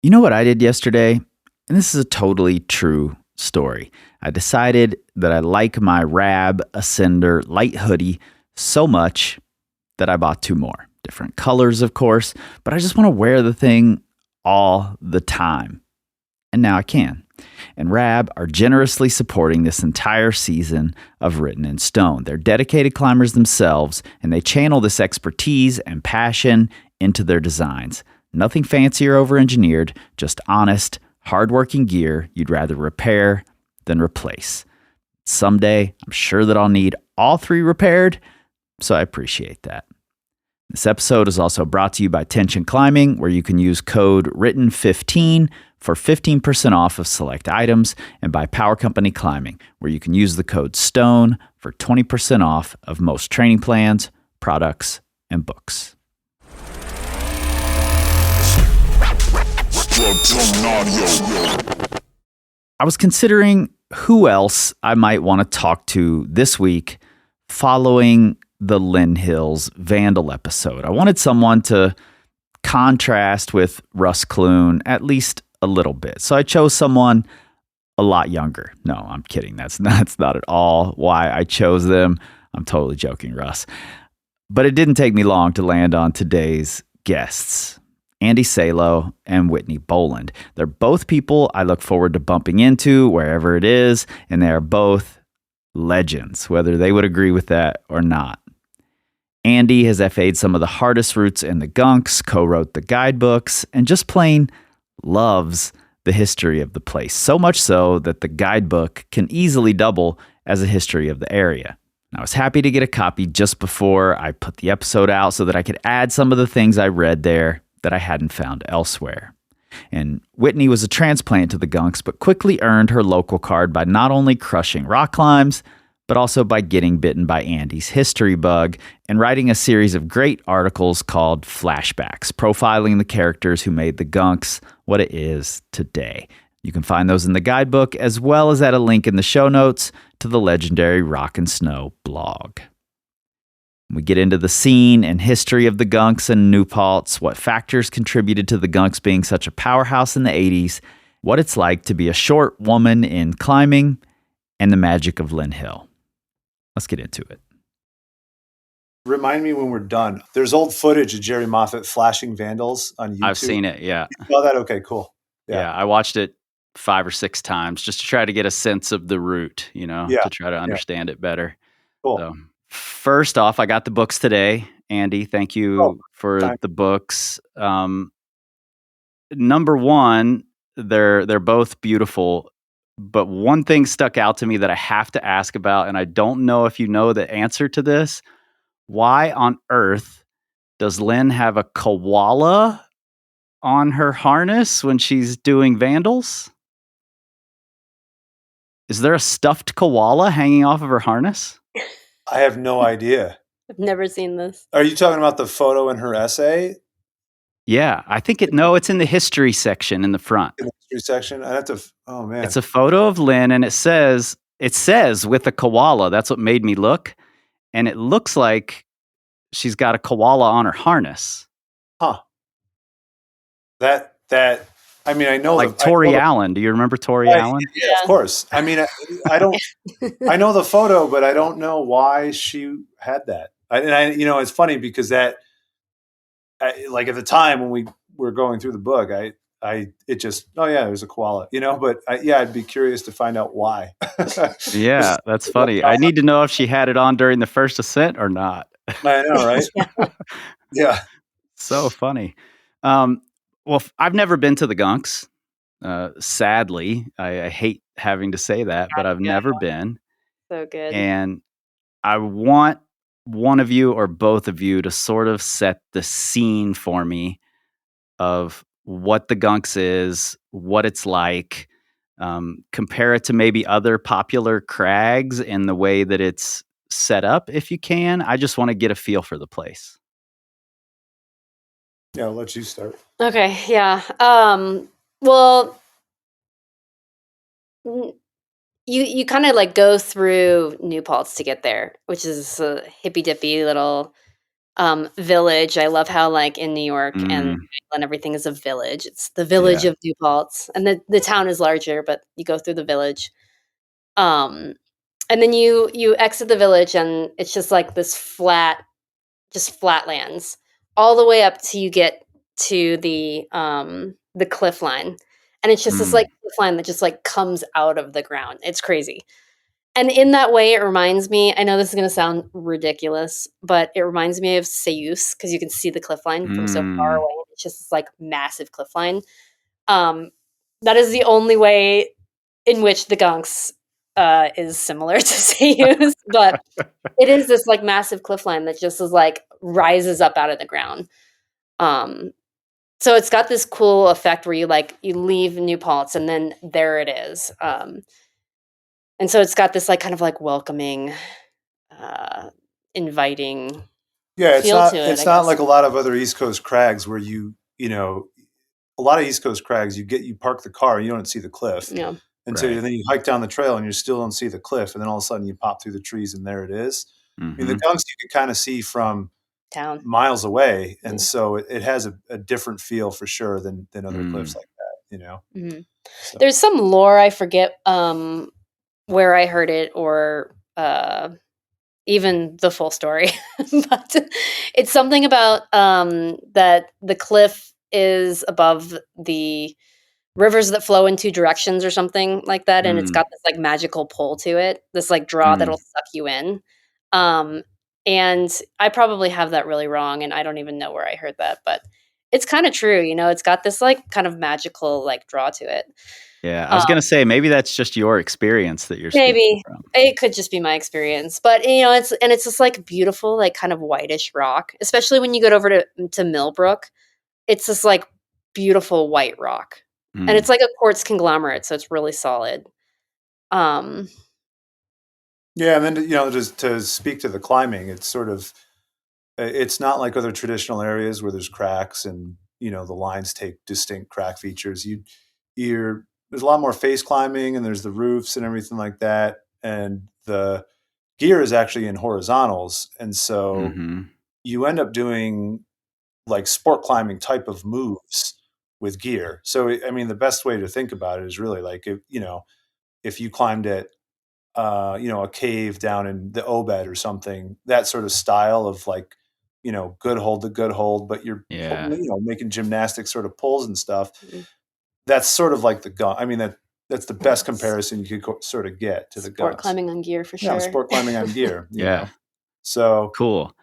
You know what I did yesterday? And this is a totally true story. I decided that I like my Rab Ascender light hoodie so much that I bought two more. Different colors, of course, but I just want to wear the thing all the time. And now I can. And Rab are generously supporting this entire season of Written in Stone. They're dedicated climbers themselves, and they channel this expertise and passion into their designs. Nothing fancy or over-engineered, just honest, hardworking gear you'd rather repair than replace. Someday, I'm sure that I'll need all three repaired, so I appreciate that. This episode is also brought to you by Tension Climbing, where you can use code WRITTEN15 for 15% off of select items, and by Power Company Climbing, where you can use the code STONE for 20% off of most training plans, products, and books. I was considering who else I might want to talk to this week following the Lynn Hills Vandal episode. I wanted someone to contrast with Russ Clune at least a little bit. So I chose someone a lot younger. No, I'm kidding. That's not at all why I chose them. I'm totally joking, Russ. But it didn't take me long to land on today's guests, Andy Salo and Whitney Boland. They're both people I look forward to bumping into wherever it is, and they are both legends, whether they would agree with that or not. Andy has FA'd some of the hardest routes in the Gunks, co-wrote the guidebooks, and just plain loves the history of the place. So much so that the guidebook can easily double as a history of the area. And I was happy to get a copy just before I put the episode out so that I could add some of the things I read there that I hadn't found elsewhere. And Whitney was a transplant to the Gunks, but quickly earned her local card by not only crushing rock climbs, but also by getting bitten by Andy's history bug and writing a series of great articles called Flashbacks, profiling the characters who made the Gunks what it is today. You can find those in the guidebook, as well as at a link in the show notes to the legendary Rock and Snow blog. We get into the scene and history of the Gunks and New Paltz, what factors contributed to the Gunks being such a powerhouse in the 80s, what it's like to be a short woman in climbing, and the magic of Lynn Hill. Let's get into it. Remind me when we're done. There's old footage of Jerry Moffat flashing vandals on YouTube. I've seen it, yeah. You saw that? Okay, cool. Yeah, I watched it 5 or 6 times just to try to get a sense of the route, to try to understand it better. Cool. So, first off, I got the books today. Andy, thank you for the books. Number one, they're both beautiful, but one thing stuck out to me that I have to ask about, and I don't know if you know the answer to this. Why on earth does Lynn have a koala on her harness when she's doing vandals? Is there a stuffed koala hanging off of her harness? I have no idea. I've never seen this. Are you talking about the photo in her essay? Yeah, I think it's in the history section in the front. In the history section? I have to, oh man. It's a photo of Lynn, and it says with a koala. That's what made me look. And it looks like she's got a koala on her harness. Huh. That, I mean, I know. Like Tori Allen. Do you remember Tori Allen? Yeah, of course. I mean, I don't, I know the photo, but I don't know why she had that. It's funny because like at the time when we were going through the book, there's a koala, but I'd be curious to find out why. Yeah, that's funny. I need to know if she had it on during the first ascent or not. I know, right? Yeah. So funny. Well, I've never been to the Gunks. Sadly, I hate having to say that, but I've never been. So good. And I want one of you or both of you to sort of set the scene for me of what the Gunks is, what it's like, compare it to maybe other popular crags and the way that it's set up, if you can. I just want to get a feel for the place. Yeah, I'll let you start. Okay, yeah. Well, you kind of like go through New Paltz to get there, which is a hippy dippy little village. I love how like in New York and England, everything is a village. It's the village of New Paltz, and the town is larger, but you go through the village. And then you exit the village, and it's just like this flatlands all the way up till you get to the cliff line, and it's just this like cliff line that just like comes out of the ground. It's crazy. And in that way, it reminds me, I know this is going to sound ridiculous, but it reminds me of Sayus because you can see the cliff line from so far away. It's just this like massive cliff line. That is the only way in which the Gunks is similar to Sayus, but it is this like massive cliff line that just is like rises up out of the ground. So it's got this cool effect where you leave New Paltz and then there it is. And so it's got this like kind of like welcoming, inviting feel to it. It's not like a lot of other East Coast crags where you know, a lot of East Coast crags, you park the car, you don't see the cliff. Yeah. And so then you hike down the trail and you still don't see the cliff. And then all of a sudden you pop through the trees and there it is. I mean, the Gunks you can kind of see from town miles away. And so it has a different feel for sure than other cliffs like that, you know? So. There's some lore, I forget where I heard it or even the full story, but it's something about that the cliff is above the rivers that flow in two directions or something like that, and it's got this like magical pull to it, this like draw that'll suck you in. And I probably have that really wrong, and I don't even know where I heard that, but it's kind of true, you know. It's got this like kind of magical like draw to it. Yeah, I was gonna say maybe that's just your experience that you're maybe from. It could just be my experience, but you know, it's this like beautiful like kind of whitish rock, especially when you get over to Millbrook. It's this like beautiful white rock, and it's like a quartz conglomerate, so it's really solid. Yeah, and then you know, just to speak to the climbing, it's sort of it's not like other traditional areas where there's cracks and you know the lines take distinct crack features. There's a lot more face climbing and there's the roofs and everything like that, and the gear is actually in horizontals, and so you end up doing like sport climbing type of moves with gear. So I mean, the best way to think about it is really like if you climbed at a cave down in the Obed or something, that sort of style of like, good hold to good hold, but you're, making gymnastics sort of pulls and stuff. That's sort of like the gun. I mean, that's the best comparison you could sort of get to the sport Gunks. climbing on gear for sure. Yeah, sport climbing on gear. You Yeah. know? So cool.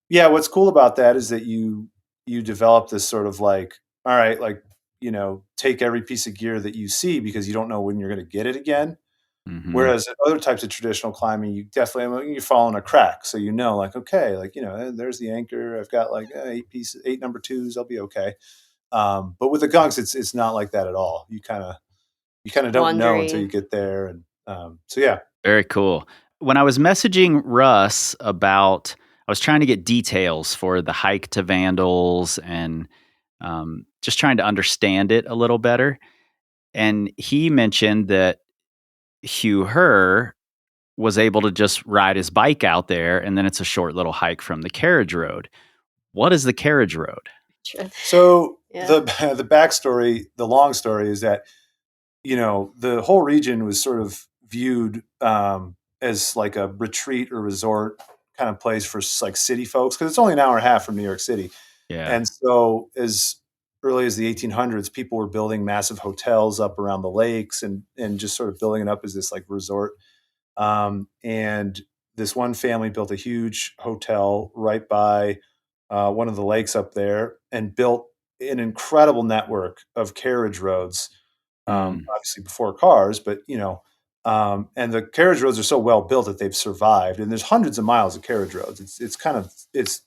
What's cool about that is that you develop this sort of like, all right, like, take every piece of gear that you see because you don't know when you're going to get it again. Whereas other types of traditional climbing, you definitely you fall in a crack, so like okay, like there's the anchor. I've got like 8 number 2s. I'll be okay. But with the Gunks, it's not like that at all. You kind of don't know until you get there, and so yeah, very cool. When I was messaging Russ about, I was trying to get details for the hike to Vandals and just trying to understand it a little better, and he mentioned that Hugh Herr was able to just ride his bike out there, and then it's a short little hike from the carriage road. What is the carriage road? So the backstory, the long story is that, the whole region was sort of viewed as like a retreat or resort kind of place for like city folks, because it's only an hour and a half from New York City. Yeah. And so as early as the 1800s, people were building massive hotels up around the lakes and just sort of building it up as this like resort. And this one family built a huge hotel right by one of the lakes up there and built an incredible network of carriage roads, obviously before cars, but, and the carriage roads are so well built that they've survived. And there's hundreds of miles of carriage roads. It's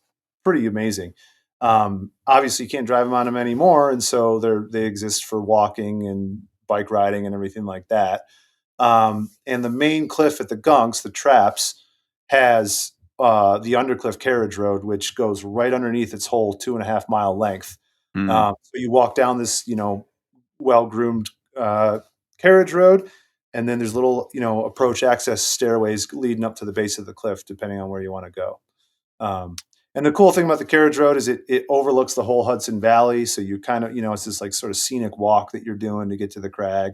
pretty amazing. Obviously you can't drive them on them anymore. And so they exist for walking and bike riding and everything like that. And the main cliff at the Gunks, the Traps, has the Undercliff Carriage Road, which goes right underneath its whole 2.5 mile length. So you walk down this, well-groomed carriage road, and then there's little, approach access stairways leading up to the base of the cliff, depending on where you want to go. And the cool thing about the carriage road is it overlooks the whole Hudson Valley. So you kind of, it's this like sort of scenic walk that you're doing to get to the crag.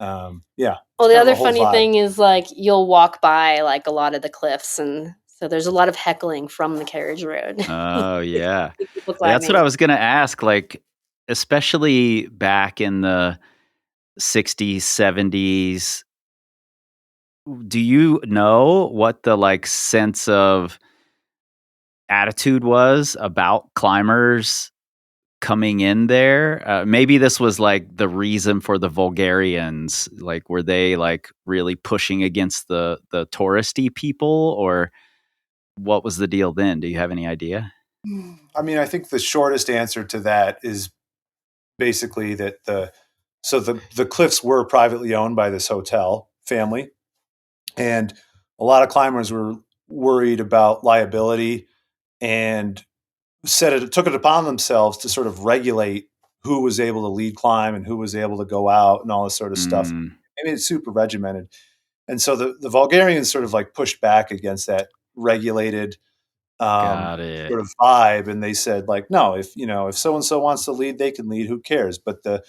Yeah. Well, It's the kind of other a whole funny vibe. thing is like you'll walk by like a lot of the cliffs, and so there's a lot of heckling from the carriage road. Oh, yeah. People That's what climbing. I was going to ask. Like, especially back in the 60s, 70s, do you know what the like sense of attitude was about climbers coming in there? Maybe this was like the reason for the Vulgarians. Like, were they like really pushing against the touristy people, or what was the deal then? Do you have any idea? I mean, I think the shortest answer to that is basically that the cliffs were privately owned by this hotel family, and a lot of climbers were worried about liability and took it upon themselves to sort of regulate who was able to lead climb and who was able to go out and all this sort of stuff. Mm, I mean, it's super regimented. And so the Vulgarians sort of like pushed back against that regulated got it. sort of vibe. And they said like, no, if so-and-so wants to lead, they can lead, who cares? But the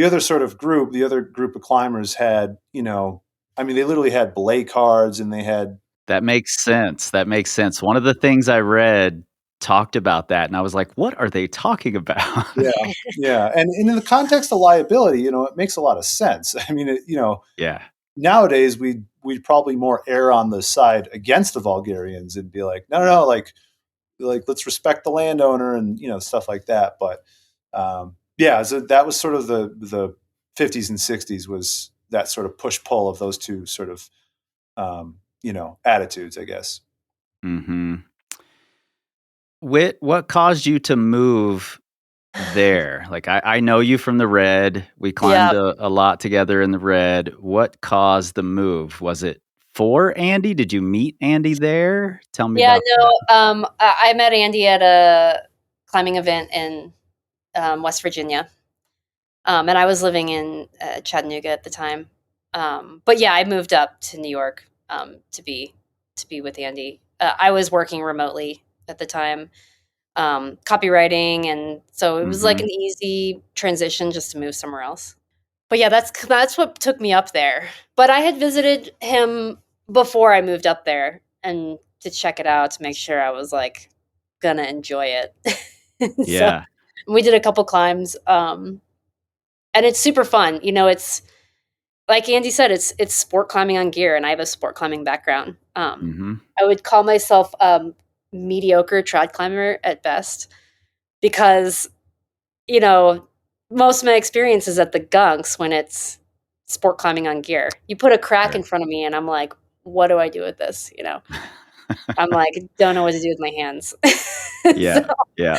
other group of climbers had, I mean, they literally had belay cards and they had, That makes sense. That makes sense. One of the things I read talked about that, and I was like, "What are they talking about?" yeah, yeah. And in the context of liability, it makes a lot of sense. I mean, Yeah. nowadays we'd probably more err on the side against the Vulgarians and be like, no, like let's respect the landowner and stuff like that. But yeah, so that was sort of the 50s and 60s was that sort of push pull of those two sort of attitudes, I guess. Mhm. What caused you to move there? Like, I know you from the Red. We climbed Yeah. a lot together in the Red. What caused the move? Was it for Andy? Did you meet Andy there? Tell me Yeah, about that. no, I met Andy at a climbing event in West Virginia, and I was living in Chattanooga at the time. But yeah, I moved up to New York to be with Andy. I was working remotely at the time, copywriting, and so it was like Mhm. an easy transition just to move somewhere else. But yeah, that's what took me up there. But I had visited him before I moved up there and to check it out to make sure I was like gonna enjoy it. So Yeah. we did a couple climbs, and it's super fun. It's like Andy said, it's sport climbing on gear, and I have a sport climbing background. Mhm. I would call myself mediocre trad climber at best because you know, most of my experience is at the Gunks when it's sport climbing on gear. You put a crack Sure. in front of me and I'm like, "What do I do with this?" I'm like, "Don't know what to do with my hands." So, Yeah. Yeah.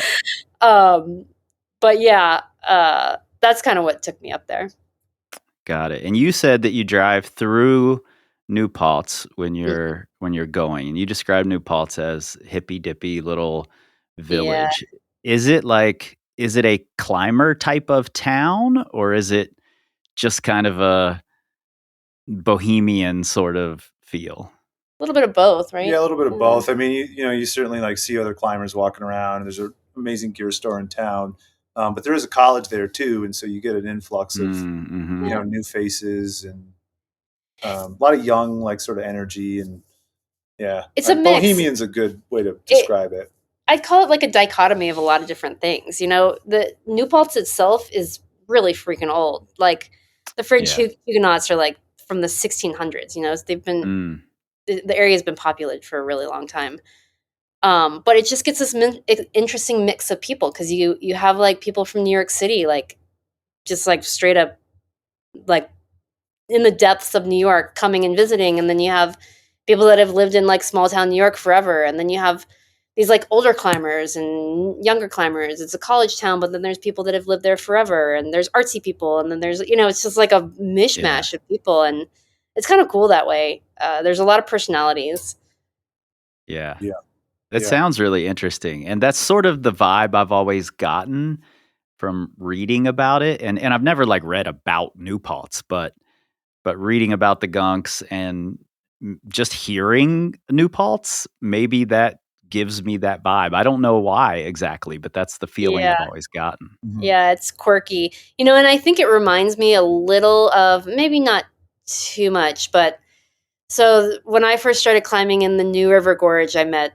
um, but yeah, that's kinda what took me up there. Got it. And you said that you drive through New Paltz Mhm. when you're going, and you describe New Paltz as hippy dippy little Yeah. village. Is it a climber type of town, or is it just kind of a bohemian sort of feel? A little bit of both, Yeah, right? a little bit of Yeah. both. I mean, you certainly like see other climbers walking around. There's an amazing gear store in town, but there is a college there too, and so you get an influx of Mm, mhm. Yeah. new faces and a lot of young like sort of energy and yeah, It's a mix. bohemian's a good way to It describe it. I'd call it like a dichotomy of a lot of different things. The New Paltz itself is really freaking old. Like the French Yeah. Huguenots are like from the 1600s. They've been Mm, the area's been populated for a really long time. But it just gets this interesting mix of people because you have like people from New York City, like just like straight up like in the depths of New York coming and visiting, and then you have people that have lived in like small town New York forever, and then you have these like older climbers and younger climbers. It's a college town, but then there's people that have lived there forever, and there's artsy people, and then there's it's just like a yeah. mishmash of people, and it's kind of cool that way. There's a lot of personalities. Yeah. Yeah, That yeah, sounds really interesting, and that's sort of the vibe I've always gotten from reading about it, and I've never, like, read about New Paltz, but reading about the Gunks and just hearing New Paltz, maybe that gives me that vibe. I don't know why exactly, but that's the feeling Yeah. I've always gotten. Yeah, it's quirky. And I think it reminds me a little of, maybe not too much, but so when I first started climbing in the New River Gorge, I met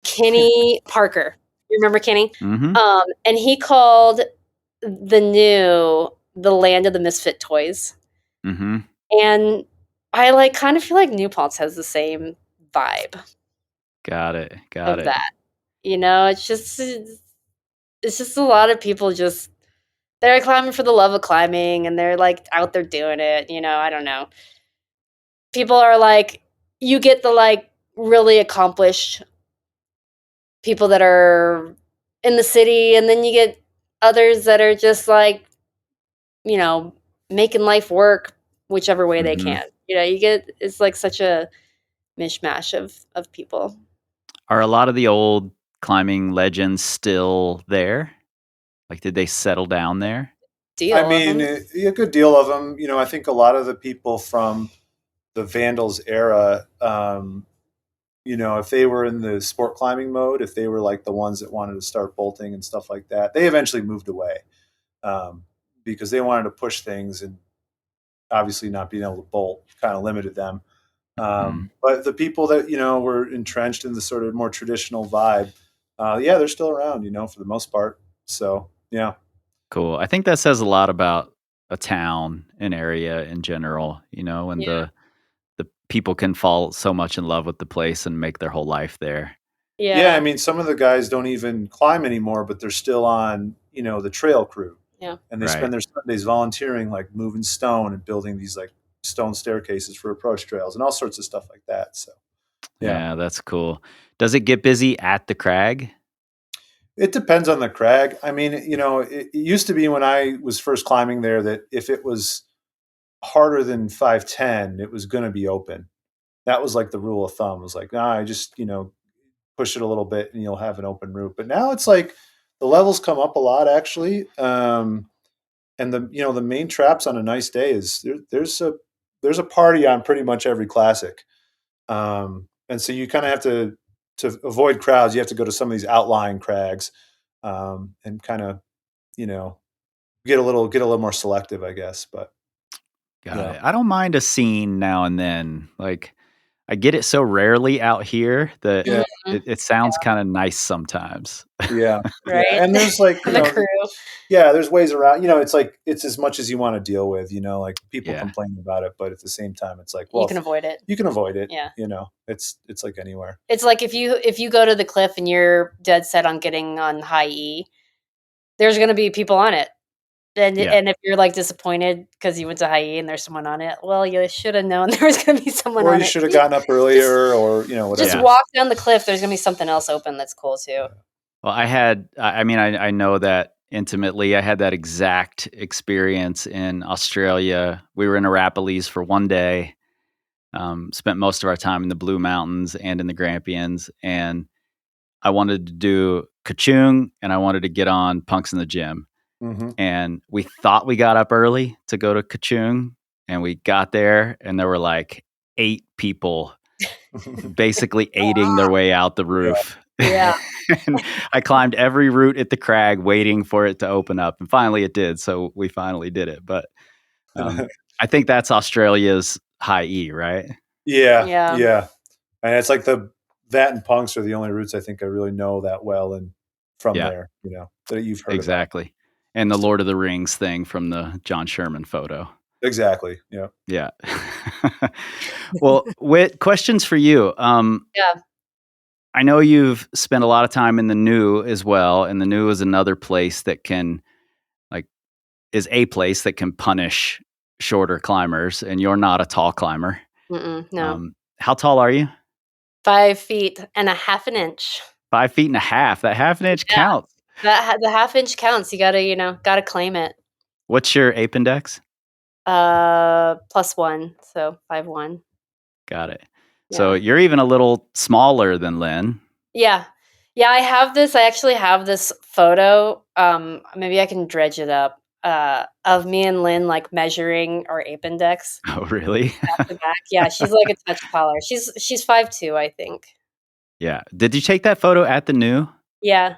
Kenny Parker. You remember Kenny? Mm-hmm. And he called the land of the misfit toys. Mm-hmm. And I kind of feel like New Paltz has the same vibe Got it. of that. It's just a lot of people they're climbing for the love of climbing, and they're out there doing it. I don't know. People are you get the really accomplished people that are in the city, and then you get others that are just making life work whichever way they can. You get, it's such a mishmash of people. Are a lot of the old climbing legends still there? Did they settle down there? I mean, a good deal of them. I think a lot of the people from the Vandals era, if they were in the sport climbing mode, if they were the ones that wanted to start bolting and stuff like that, they eventually moved away because they wanted to push things, and obviously not being able to bolt kind of limited them. But the people that were entrenched in the sort of more traditional vibe, they're still around, for the most part. So yeah. Cool. I think that says a lot about a town, an area in general, and the people can fall so much in love with the place and make their whole life there. Yeah, I mean, some of the guys don't even climb anymore, but they're still on, the trail crew. Yeah. And they spend their Sundays volunteering, moving stone and building these stone staircases for approach trails and all sorts of stuff like that. So yeah, that's cool. Does it get busy at the crag? It depends on the crag. I mean, it used to be when I was first climbing there that if it was harder than 510, it was going to be open. That was the rule of thumb. It was I just, push it a little bit and you'll have an open route. But now it's the levels come up a lot actually. And the main traps on a nice day is there's a party on pretty much every classic. And so you kind of have to avoid crowds, you have to go to some of these outlying crags, and kind of, get a little more selective, I guess. But Got it. I don't mind a scene now and then. I get it so rarely out here that it sounds kind of nice sometimes. Yeah. Right. Yeah. And there's the crew. Yeah, there's ways around, it's as much as you want to deal with, people complain about it, but at the same time, it's well, you can avoid it. You can avoid it. Yeah. It's like anywhere. It's if you go to the cliff and you're dead set on getting on high E, there's going to be people on it. And if you're disappointed because you went to high E and there's someone on it, well, you should have known there was going to be someone on it. Or you should have gotten up earlier, or whatever. Just walk down the cliff. There's going to be something else open that's cool too. Well, I know that intimately. I had that exact experience in Australia. We were in Arapalis for one day, spent most of our time in the Blue Mountains and in the Grampians, and I wanted to do Kachung and I wanted to get on Punks in the Gym. Mm-hmm. And we thought we got up early to go to Kachung, and we got there and there were 8 people basically aiding their way out the roof. Yeah. And I climbed every route at the crag waiting for it to open up, and finally it did. So we finally did it. But I think that's Australia's high E, right? Yeah. And it's that and Punks are the only routes I think I really know that well, and from there, that you've heard exactly. About. And the Lord of the Rings thing from the John Sherman photo. Exactly. Yeah. Yeah. Well, Whit, questions for you. Yeah. I know you've spent a lot of time in the New as well, and the New is another place that can, is a place that can punish shorter climbers, and you're not a tall climber. No. How tall are you? 5 feet and a half an inch. 5 feet and a half. That half an inch counts. The half inch counts. You gotta claim it. What's your ape index? +1, so 5'1". Got it. Yeah. So you're even a little smaller than Lynn. Yeah. I actually have this photo. Maybe I can dredge it up. Of me and Lynn measuring our ape index. Oh, really? Back to back. Yeah, she's a touch taller. She's 5'2", I think. Yeah. Did you take that photo at the New? Yeah,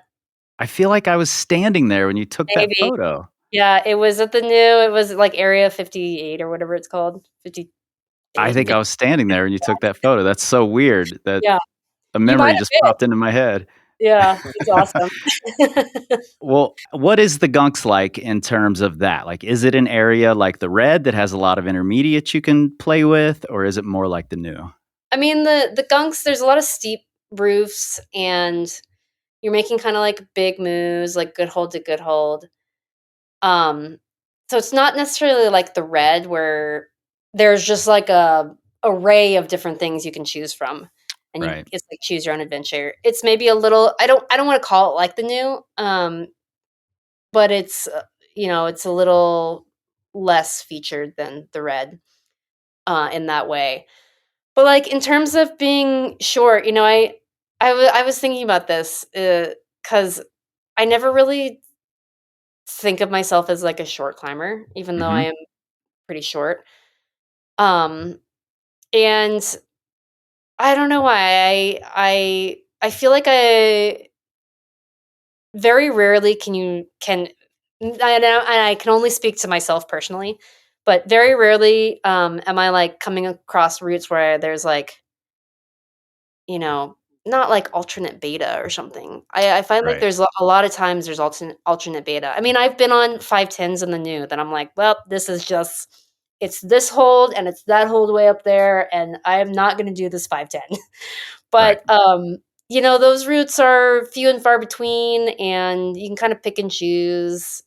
I feel like I was standing there when you took that maybe. photo. Yeah, it was at the New. It was like Area 58 or whatever it's called. 58. I think I was standing there when you took that photo. That's so weird that Yeah, a you memory might just have been. popped into my head. Yeah, it's awesome. Well, what is the Gunks like in terms of that? Like, is it an area like the Red that has a lot of intermediates you can play with, or is it more like the New? I mean, the Gunks, there's a lot of steep roofs, and you're making kind of like big moves, like good hold to good hold. Um, so it's not necessarily like the Red where there's just like a array of different things you can choose from, and Right. it's like choose your own adventure. It's maybe a little. I don't want to call it like the New, but it's it's a little less featured than the Red in that way. But, like, in terms of being short, I was thinking about this, because I never really think of myself as, like, a short climber, even though I Hmm. am pretty short. Um, and I don't know why. I feel like I very rarely and I can only speak to myself personally, but very rarely, am I, like, coming across routes where there's, like, you know, not like alternate beta or something. I find like Right. there's a lot of times there's alternate beta. I mean, I've been on 510s in the New that I'm like, well, this is just it's this hold and it's that hold way up there, and I am not going to do this 510. Right. But those routes are few and far between, and you can kind of pick and choose,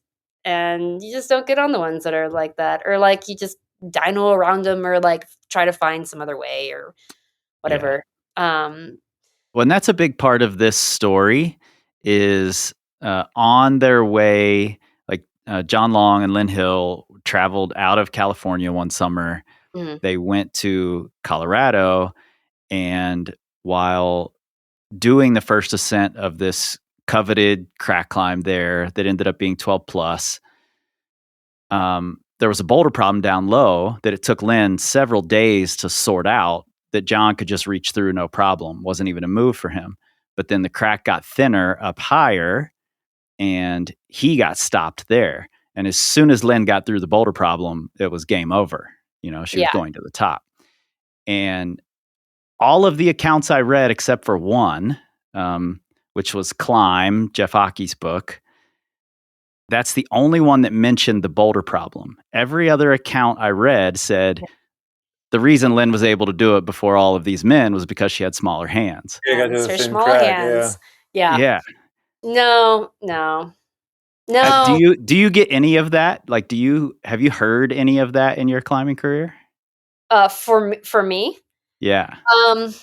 and you just don't get on the ones that are like that, or like you just dyno around them, or like try to find some other way or Yeah. whatever. Um, Well, and that's a big part of this story is on their way, like John Long and Lynn Hill traveled out of California one summer. mhm, They went to Colorado, and while doing the first ascent of this coveted crack climb there that ended up being 12 plus, there was a boulder problem down low that it took Lynn several days to sort out that John could just reach through no problem. Wasn't even a move for him. But then the crack got thinner up higher and he got stopped there. And as soon as Lynn got through the boulder problem, it was game over. She was yeah, going to the top. And all of the accounts I read, except for one, which was Climb, Jeff Hockey's book, that's the only one that mentioned the boulder problem. Every other account I read said the reason Lynn was able to do it before all of these men was because she had smaller hands. Yeah, got to the her thin small crack. Yeah. hands. Yeah. Yeah. No, no, Do no. you get any of that? Like, have you heard any of that in your climbing career? For me, Yeah. um,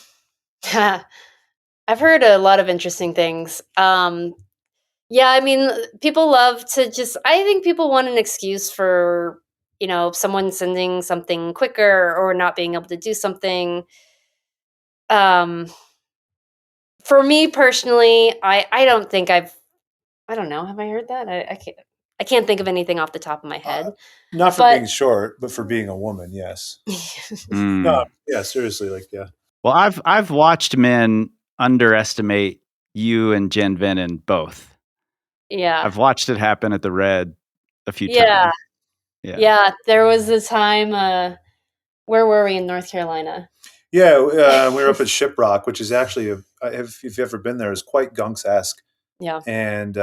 I've heard a lot of interesting things. Yeah, I mean, people love to just. I think people want an excuse for someone sending something quicker or not being able to do something. Um, for me personally, I don't think I don't know. Have I heard that? I can't think of anything off the top of my Uh, head. Not for But being short, but for being a woman. Yes. No. Mm. Yeah. Seriously. Like, yeah. Well, I've watched men underestimate you and Jen Venon both. yeah, I've watched it happen at the Red a few yeah, times. Yeah. yeah. There was a time. Where were we in North Carolina? Yeah. We were up at Shiprock, which is actually, if you've ever been there, is quite Gunks-esque. Yeah, And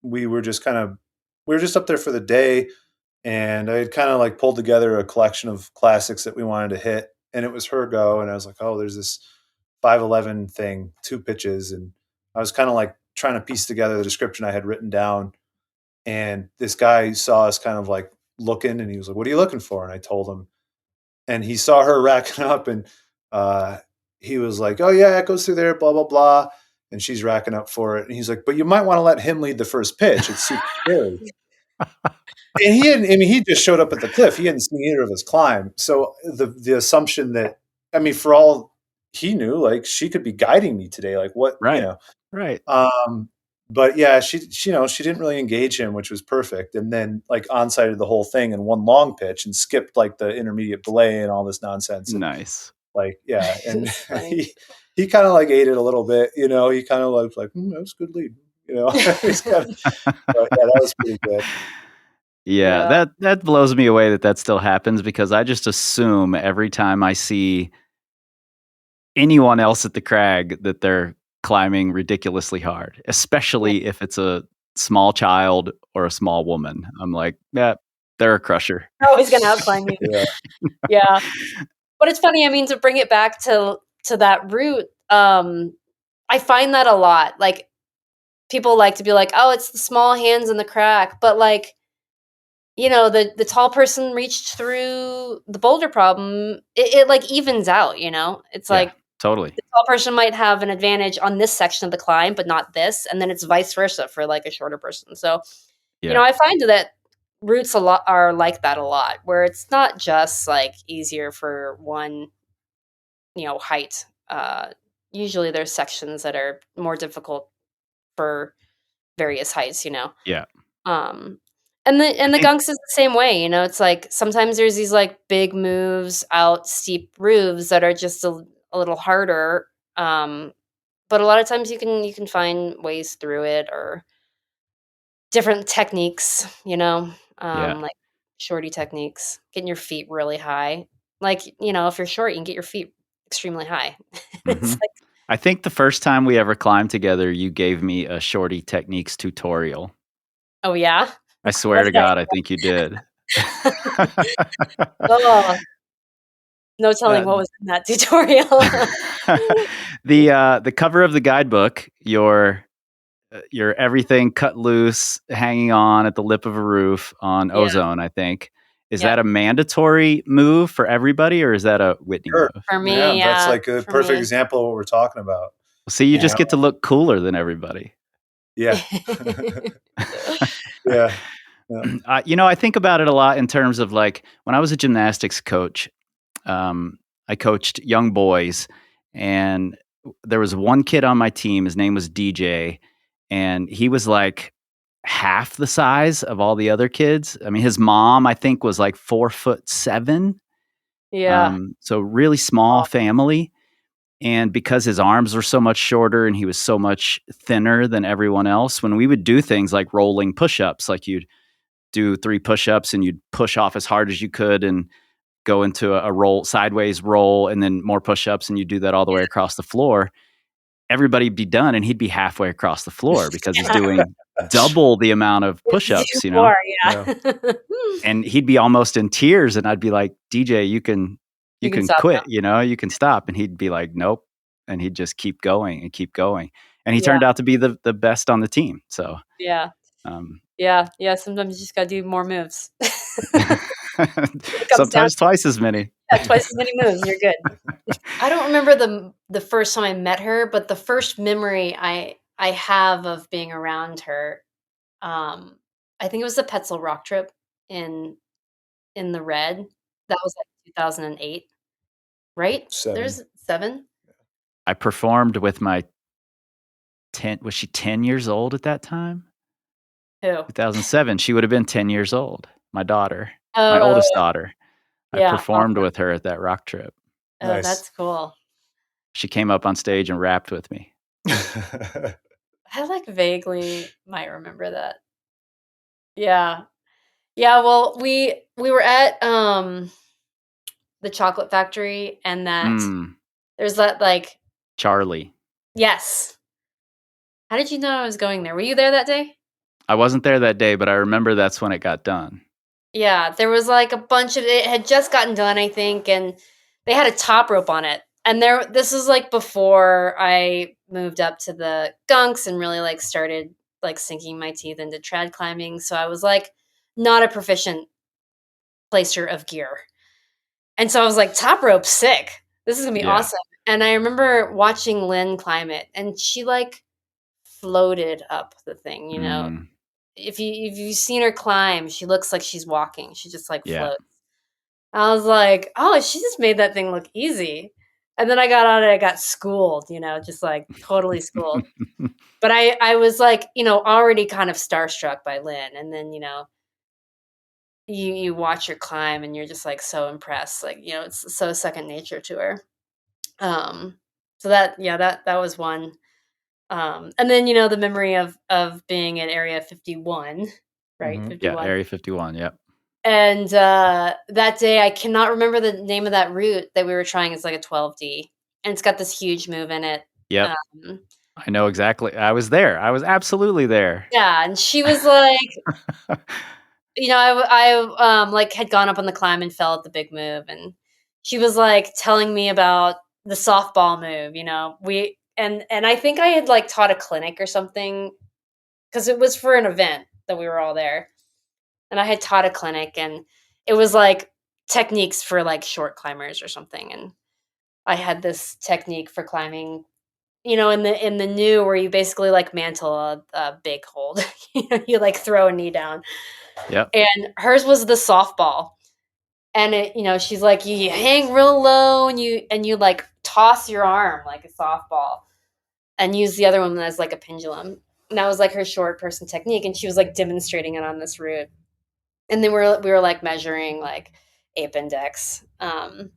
we were just up there for the day. And I had kind of like pulled together a collection of classics that we wanted to hit. And it was her go. And I was like, oh, there's this 511 thing, 2 pitches. And I was kind of like trying to piece together the description I had written down. And this guy saw us kind of like looking, and he was like, what are you looking for? And I told him, and he saw her racking up, and uh, he was like, oh yeah, it goes through there, blah, blah, blah. And she's racking up for it. And he's like, but you might want to let him lead the first pitch. It's super scary. And he just showed up at the cliff. He hadn't seen either of us climb. So the assumption that, I mean, for all he knew, like she could be guiding me today. Like what, Right. Right. but yeah, she didn't really engage him, which was perfect. And then like onside the whole thing in one long pitch and skipped like the intermediate belay and all this nonsense. And Nice. like, yeah. And it's funny. he, he kind of like ate it a little bit, you know. He kind of like, that was a good lead, you know. He's kind of, but yeah, that was pretty good. Yeah, that blows me away that still happens, because I just assume every time I see anyone else at the crag that they're climbing ridiculously hard, especially if it's a small child or a small woman. I'm like, yeah, they're a crusher. They're always gonna outclimb you. Yeah. Yeah. But it's funny, I mean, to bring it back to that route, I find that a lot. Like, people like to be like, "Oh, it's the small hands in the crack," but like, you know, the tall person reached through the boulder problem. It like evens out, you know. It's Yeah, like totally. the tall person might have an advantage on this section of the climb, but not this, and then it's vice versa for like a shorter person. So, you know, Yeah. I find that routes a lot are like that a lot, where it's not just like easier for one, you know, height. Usually there's sections that are more difficult for various heights, you know. Yeah. Um, I and the think gunks is the same way, you know. It's like sometimes there's these like big moves out steep roofs that are just a little harder. But a lot of times you can find ways through it, or different techniques, you know, yeah. like shorty techniques, getting your feet really high. Like, you know, if you're short, you can get your feet extremely high. It's Mhm. like, I think the first time we ever climbed together, you gave me a shorty techniques tutorial. oh yeah, I swear what to did God, I think you did. oh, no telling Yeah. what was in that tutorial. The cover of the guidebook, your everything cut loose, hanging on at the lip of a roof on Yeah, ozone, I think. Is yeah. that a mandatory move for everybody, or is that a Whitney Sure. move? For Yeah, me, that's yeah, like a for perfect me. example of what we're talking about. See, you You just know? get to look cooler than everybody. Yeah. Yeah. Yeah. I think about it a lot in terms of, like, when I was a gymnastics coach, I coached young boys, and there was one kid on my team. His name was DJ, and he was like half the size of all the other kids. I mean, his mom, I think, was like 4'7". Yeah. So really small family. And because his arms were so much shorter and he was so much thinner than everyone else, when we would do things like rolling push-ups, like you'd do 3 push-ups and you'd push off as hard as you could and go into a roll, sideways roll, and then more push-ups, and you do that all the way across the floor, everybody'd be done and he'd be halfway across the floor because he's Yeah. doing double the amount of Do push-ups, you know? more, Yeah. yeah. And he'd be almost in tears, and I'd be like, "DJ, you You can can stop quit, now. you know? You can stop." And he'd be like, "Nope." And he'd just keep going and keep going. And he Yeah, turned out to be the best on the team. So, yeah, um, yeah, yeah, sometimes you just gotta do more moves. It comes down sometimes twice as many. to twice as many moves, you're good. I don't remember the first time I met her, but the first memory I have of being around her, um, I think it was the Petzl rock trip in the Red. That was, like, 2008, right? 7. There's 7? I performed with my 10 was she 10 years old at that time? Who? 2007, she would have been 10 years old, my daughter, my Oh, oldest daughter. I yeah, performed awesome. with her at that rock trip. Oh, Nice. that's cool. She came up on stage and rapped with me. I, like, vaguely might remember that. Yeah. Yeah, well, we were at, the chocolate factory, and Mm, there's that, like Charlie. yes. How did you know I was going there? Were you there that day? I wasn't there that day, but I remember that's when it got done. Yeah, there was, like, a bunch of it had just gotten done, I think, and they had a top rope on it, and this was, like, before I moved up to the Gunks and really, like, started, like, sinking my teeth into trad climbing, so I was, like, not a proficient placer of gear. And so I was like, "Top rope, sick. This is gonna be Yeah. awesome." And I remember watching Lynn climb it, and she, like, floated up the thing, you know? Mm, If you've seen her climb, she looks like she's walking. She just, like, yeah. floats. I was like, "Oh, she just made that thing look easy." And then I got on it, I got schooled, you know, just, like, totally schooled. But I was, like, you know, already kind of starstruck by Lynn, and then, you know, you watch her climb, and you're just, like, so impressed, like, you know, it's so second nature to her. Um, So that was one. And then, the memory of being at Area 51, right? Mhm. 51. Yeah, Area 51. Yep. And that day, I cannot remember the name of that route that we were trying. It's like a 12D, and it's got this huge move in it. Yep. I know exactly. I was there. I was absolutely there. Yeah, and she was like, I like had gone up on the climb and fell at the big move, and she was like telling me about the softball move. And I think I had like taught a clinic or something because it was for an event that we were all there, and I had taught a clinic, and it was like techniques for like short climbers or something, and I had this technique for climbing. In the new where you basically like mantle a big hold, you like throw a knee down. Yep. And hers was the softball. And she's like, you hang real low and you like toss your arm like a softball and use the other one as like a pendulum. And that was like her short person technique. And she was like demonstrating it on this route. And then we were like measuring like ape index. And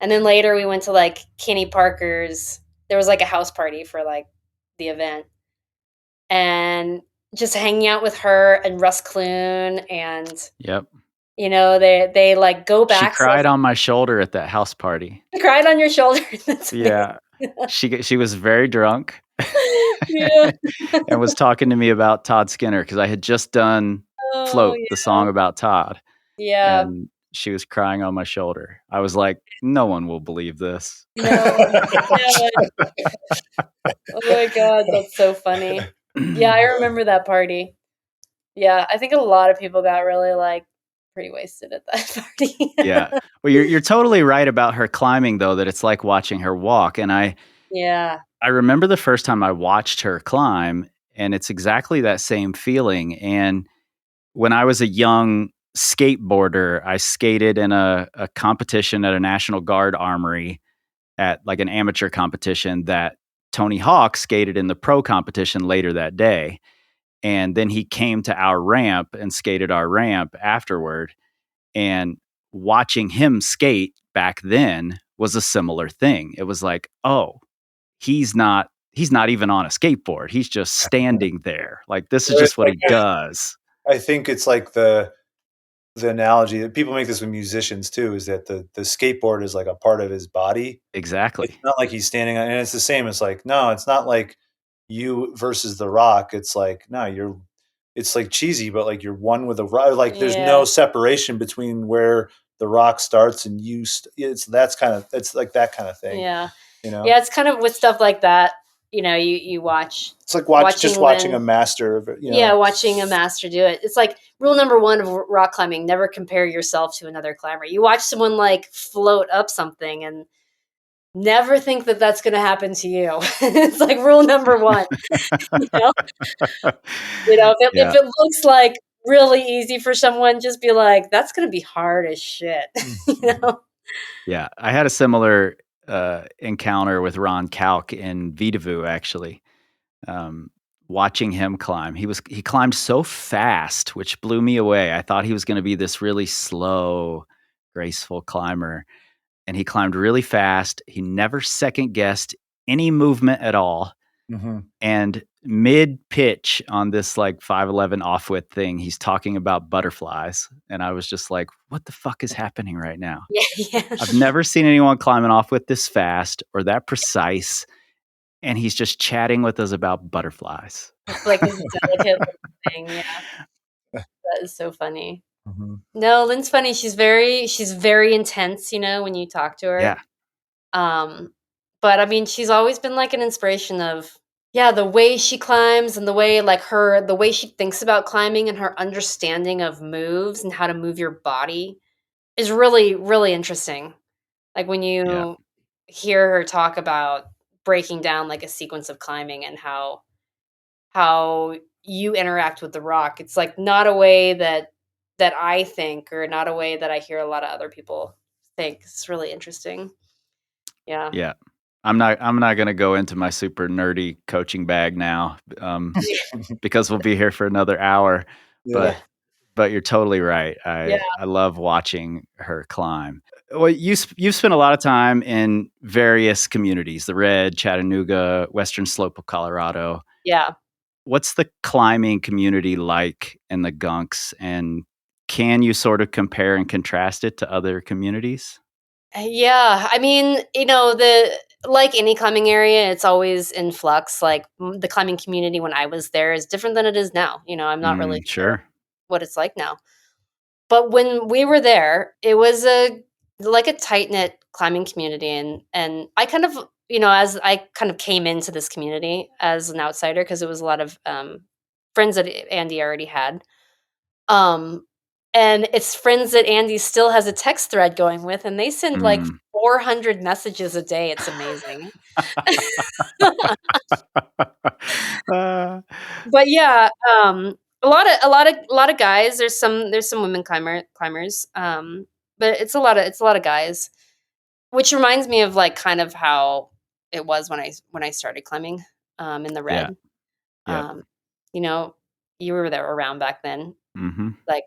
then later we went to like Kenny Parker's. There was like a house party for like the event. And just hanging out with her and Russ Clune and Yep. they like go back. She cried on my shoulder at that house party. She cried on your shoulder. That's Yeah. She was very drunk. Yeah. And was talking to me about Todd Skinner because I had just done Float, the song about Todd. Yeah. And she was crying on my shoulder. I was like, no one will believe this. No. Oh my God, that's so funny. Yeah, I remember that party. Yeah, I think a lot of people got really like pretty wasted at that party. Yeah. Well, you're totally right about her climbing though, that it's like watching her walk. And I remember the first time I watched her climb, and it's exactly that same feeling. And when I was a young skateboarder, I skated in a competition at a National Guard armory at like an amateur competition that Tony Hawk skated in the pro competition later that day. And then he came to our ramp and skated our ramp afterward. And watching him skate back then was a similar thing. It was like, oh, he's not even on a skateboard. He's just standing there. Like, this is just what he does. I think it's like the analogy that people make this with musicians too, is that the skateboard is like a part of his body. Exactly. It's not like he's standing on, and it's the same. It's like, no, it's not like you versus the rock. It's like, no, it's like cheesy, but like you're one with the rock. Like there's no separation between where the rock starts and you. It's like that kind of thing. Yeah. Yeah, it's kind of with stuff like that. You watch. It's like watching a master of it. Yeah, watching a master do it. It's like rule number 1 of rock climbing: never compare yourself to another climber. You watch someone like float up something and never think that that's going to happen to you. It's like rule number 1. If it looks like really easy for someone, just be like, that's going to be hard as shit. Yeah, I had a similar encounter with Ron Kalk in Vitavu, actually. Watching him climb, he climbed so fast, which blew me away. I thought he was going to be this really slow, graceful climber, and he climbed really fast. He never second guessed any movement at all. Mm-hmm. And mid pitch on this like 5'11" off-width thing, he's talking about butterflies. And I was just like, what the fuck is happening right now? Yeah. I've never seen anyone climbing off-width this fast or that precise. And he's just chatting with us about butterflies. It's like this delicate thing. Yeah. That is so funny. Mm-hmm. No, Lynn's funny. She's very intense, when you talk to her. Yeah. But I mean, she's always been like an inspiration of, the way she climbs and the way she thinks about climbing and her understanding of moves and how to move your body is really, really interesting. Like when you hear her talk about breaking down like a sequence of climbing and how you interact with the rock, it's like not a way that I think, or not a way that I hear a lot of other people think. It's really interesting. Yeah. Yeah. I'm not going to go into my super nerdy coaching bag now, because we'll be here for another hour. Yeah. But you're totally right. I love watching her climb. Well, you've spent a lot of time in various communities, the Red, Chattanooga, Western Slope of Colorado. Yeah. What's the climbing community like in the Gunks? And can you sort of compare and contrast it to other communities? Yeah, I mean, like any climbing area, it's always in flux. Like the climbing community when I was there is different than it is now. I'm not really sure Sure. what it's like now. But when we were there, it was a tight knit climbing community, and I kind of as I kind of came into this community as an outsider because it was a lot of friends that Andy already had. Um, and it's friends that Andy still has a text thread going with, and they send like Mm. 400 messages a day. It's amazing. But yeah, a lot of guys. There's some women climbers. But it's a lot of guys, which reminds me of like kind of how it was when I started climbing in the Yeah. red. Yep. Um, you know, you were there around back then, Mm-hmm. like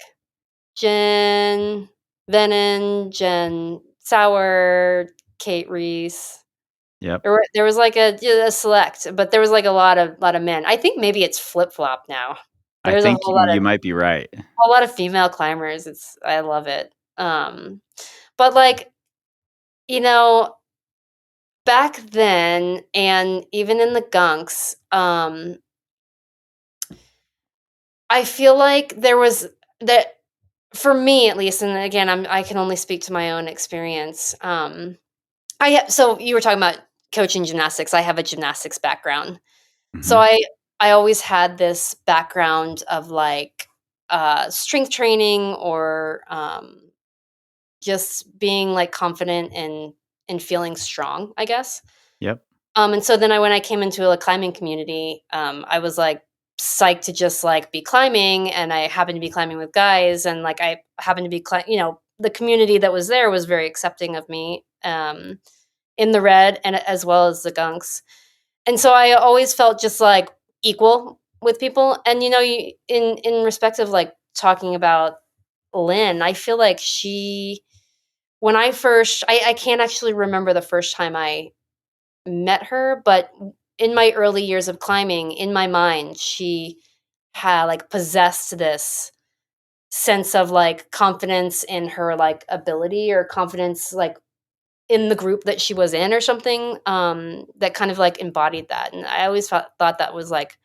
Jen Venon, Jen Sauer, Kate Reese. Yep. There was like a select, but there was like a lot of men. I think maybe it's flip flop now. I There's a think whole lot you of might be right. female climbers. I love it. But like you know, back then, and even in the Gunks, I feel like there was that for me at least, and again, I can only speak to my own experience. So you were talking about coaching gymnastics. I have a gymnastics background. So Mm-hmm. I always had this background of like strength training or just being like confident and feeling strong, I guess. Yep. And so then when I came into a climbing community, I was like psyched to just like be climbing, and I happened to be climbing with guys, and like I happened to be, the community that was there was very accepting of me in the red and as well as the Gunks. And so I always felt just like equal with people. And in respect of like talking about Lynn, I feel like when I can't actually remember the first time I met her, but in my early years of climbing, in my mind, she had like possessed this sense of like confidence in her like ability or confidence like in the group that she was in or something, that kind of like embodied that. And I always thought that was like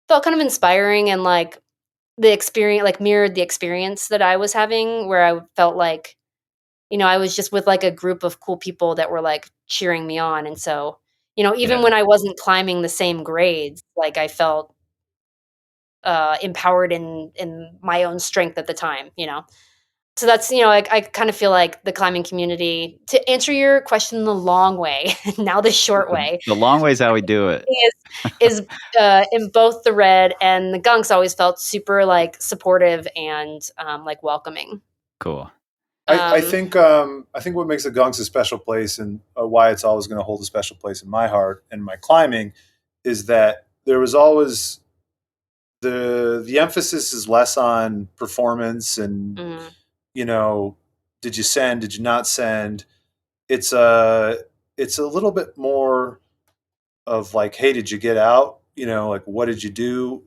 felt kind of inspiring, and like the experience like mirrored the experience that I was having, where I felt like I was just with like a group of cool people that were like cheering me on. And so even Yeah. when I wasn't climbing the same grades, like I felt empowered in my own strength at the time. So that's, I kind of feel like the climbing community, to answer your question the long way, now the short way, The long way's how we do it. is in both the red and the Gunks always felt super like supportive and like welcoming. Cool. I Um, think I think what makes the Gunks a special place, and why it's always going to hold a special place in my heart and my climbing, is that there was always the emphasis is less on performance and mhm, you know did you send, did you not send. It's a little bit more of like, hey, did you get out, like what did you do,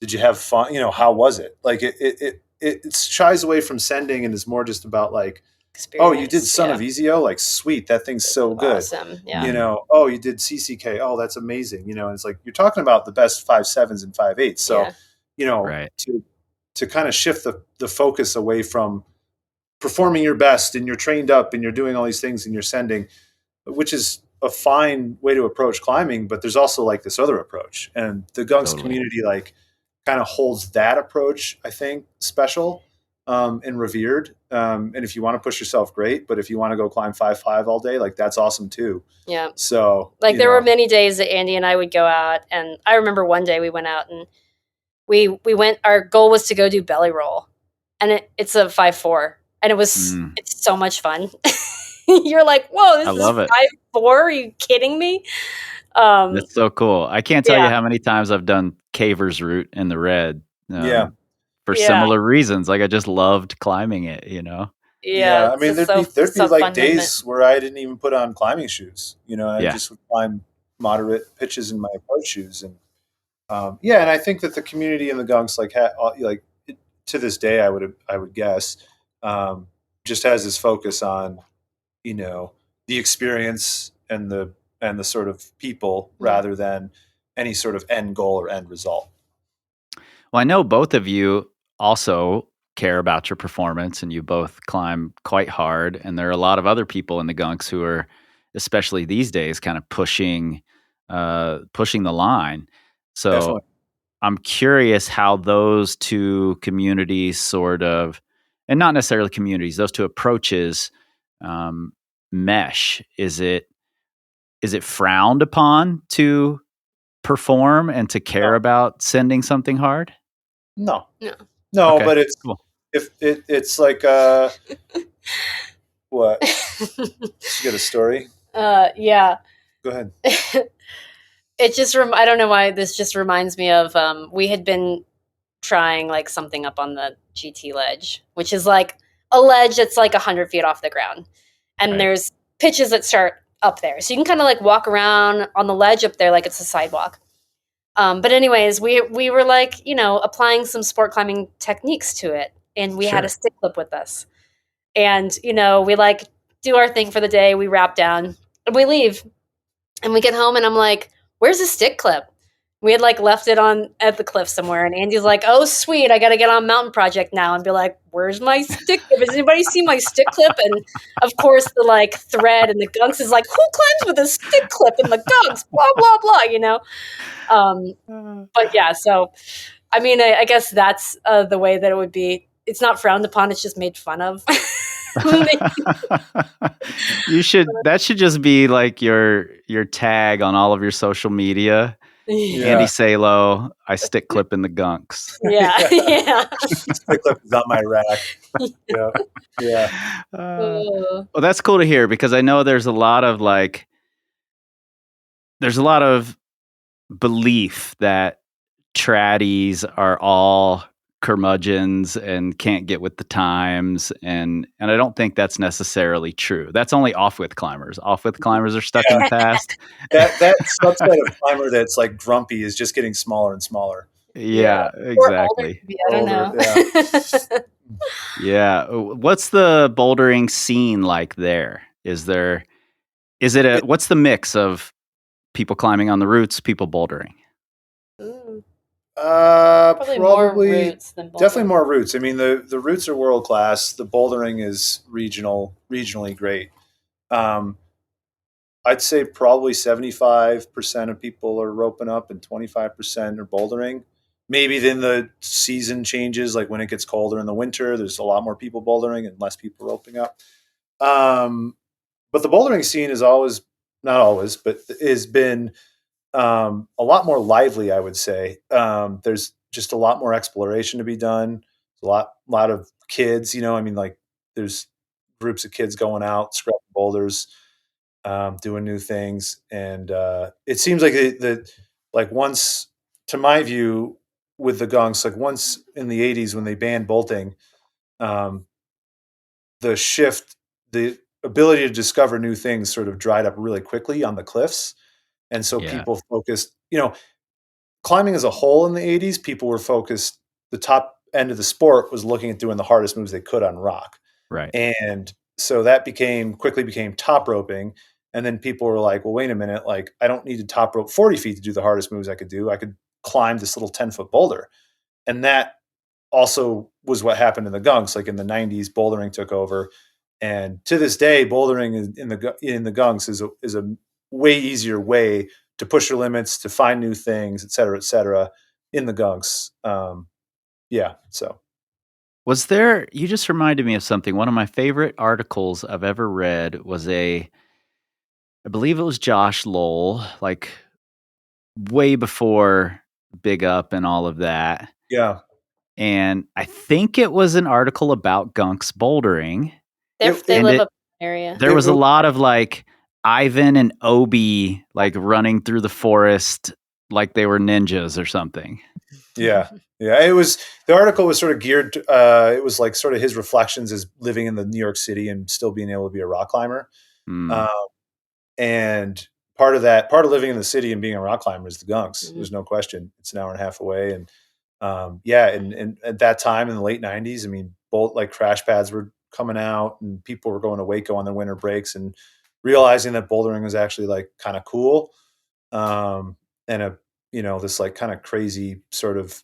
did you have fun, how was it, like it shies away from sending and is more just about like, oh, you did experience, Son yeah, of Ezio, like sweet, that thing's so good. awesome, yeah, Oh, you did CCK, oh, that's amazing. And it's like you're talking about the best 5.7s and 5.8s. So yeah, you know, Right. to kind of shift the focus away from performing your best and you're trained up and you're doing all these things and you're sending, which is a fine way to approach climbing, but there's also like this other approach, and the Gunks Totally. community like kind of holds that approach, I think, special, and revered. And if you want to push yourself, great, but if you want to go climb 5.5 all day, like that's awesome too. yeah. So Like there were many days that Andy and I would go out, and I remember one day we went out and we went. Our goal was to go do belly roll, and it's a 5.4, and it's so much fun. You're like, whoa, I this is love it. 5.4. Are you kidding me? That's so cool. I can't tell you Yeah, how many times I've done Caver's route in the red, yeah, for yeah, similar reasons. Like I just loved climbing it. Yeah, I it's mean, just there'd be so like fun movement. days where I didn't even put on climbing shoes. I Yeah. just would climb moderate pitches in my approach shoes, and and I think that the community in the Gunks, to this day, I would guess, just has this focus on the experience and the sort of people rather than any sort of end goal or end result. Well, I know both of you also care about your performance and you both climb quite hard. And there are a lot of other people in the Gunks who are, especially these days, kind of pushing the line. So Definitely. I'm curious how those two communities sort of, and not necessarily communities, those two approaches mesh. Is it frowned upon to perform and to care No, about sending something hard? no, No. no, Okay, but it's cool. if it's like what? You got a story? Yeah. Go ahead. It just I don't know why this just reminds me of we had been trying like something up on the GT ledge, which is like a ledge that's like 100 feet off the ground, and Right. there's pitches that start up there, so you can kind of like walk around on the ledge up there like it's a sidewalk. But anyways, we were like applying some sport climbing techniques to it, and we had a Sure. stick clip with us, and we like do our thing for the day. We wrap down and we leave. And we get home and I'm like, where's the stick clip? We had like left it on at the cliff somewhere. And Andy's like, oh, sweet. I got to get on Mountain Project now and be like, where's my stick clip? Has anybody seen my stick clip? And of course, the like thread and the Gunks is like, who climbs with a stick clip in the Gunks? Blah, blah, blah, But yeah, so I mean, I guess that's the way that it would be. It's not frowned upon. It's just made fun of. That should just be like your tag on all of your social media. Yeah. Andy Salo, I stick clip in the Gunks. Yeah. Stick clip is on my rack. Yeah. Well, that's cool to hear because I know there's a lot of belief that traddies are all curmudgeons and can't get with the times, and I don't think that's necessarily true. That's only off-width climbers. Off-width climbers are stuck in the past. That subset of climber that's like grumpy is just getting smaller and smaller. Yeah, exactly. I don't know. Yeah. What's the bouldering scene like there? What's the mix of people climbing on the routes, people bouldering? Probably more Probably roots than bouldering. definitely more roots. I mean, the roots are world class. The bouldering is regionally great. I'd say probably 75% of people are roping up and 25% are bouldering. Maybe then the season changes, like when it gets colder in the winter, there's a lot more people bouldering and less people roping up. But the bouldering scene is always, not always, but has been a lot more lively, I would say. There's just a lot more exploration to be done. A lot of kids, I mean, like there's groups of kids going out, scrubbing boulders, doing new things. And it seems like like once, to my view, with the Gunks, like once in the 80s when they banned bolting, the shift, the ability to discover new things sort of dried up really quickly on the cliffs. And so people focused, climbing as a whole in the 80s, people were focused, the top end of the sport was looking at doing the hardest moves they could on rock. Right. And so that quickly became top roping. And then people were like, well, wait a minute, like I don't need to top rope 40 feet to do the hardest moves I could do. I could climb this little 10-foot boulder. And that also was what happened in the Gunks. Like in the 90s, bouldering took over. And to this day, bouldering in the Gunks is a way easier way to push your limits, to find new things, et cetera, in the Gunks. So. You just reminded me of something. One of my favorite articles I've ever read was I believe it was Josh Lowell, like way before Big Up and all of that. Yeah. And I think it was an article about Gunks bouldering. They live up in the area. There was a lot of like Ivan and Obi like running through the forest like they were ninjas or something. Yeah. Yeah. The article was sort of geared to, it was like sort of his reflections as living in the New York City and still being able to be a rock climber. Mm, Um, and part of living in the city and being a rock climber is the Gunks. There's no question. It's an hour and a half away. And yeah, and at that time in the late '90s, I mean, both like crash pads were coming out, and people were going to Waco on their winter breaks, and realizing that bouldering was actually like kind of cool, and this like kind of crazy sort of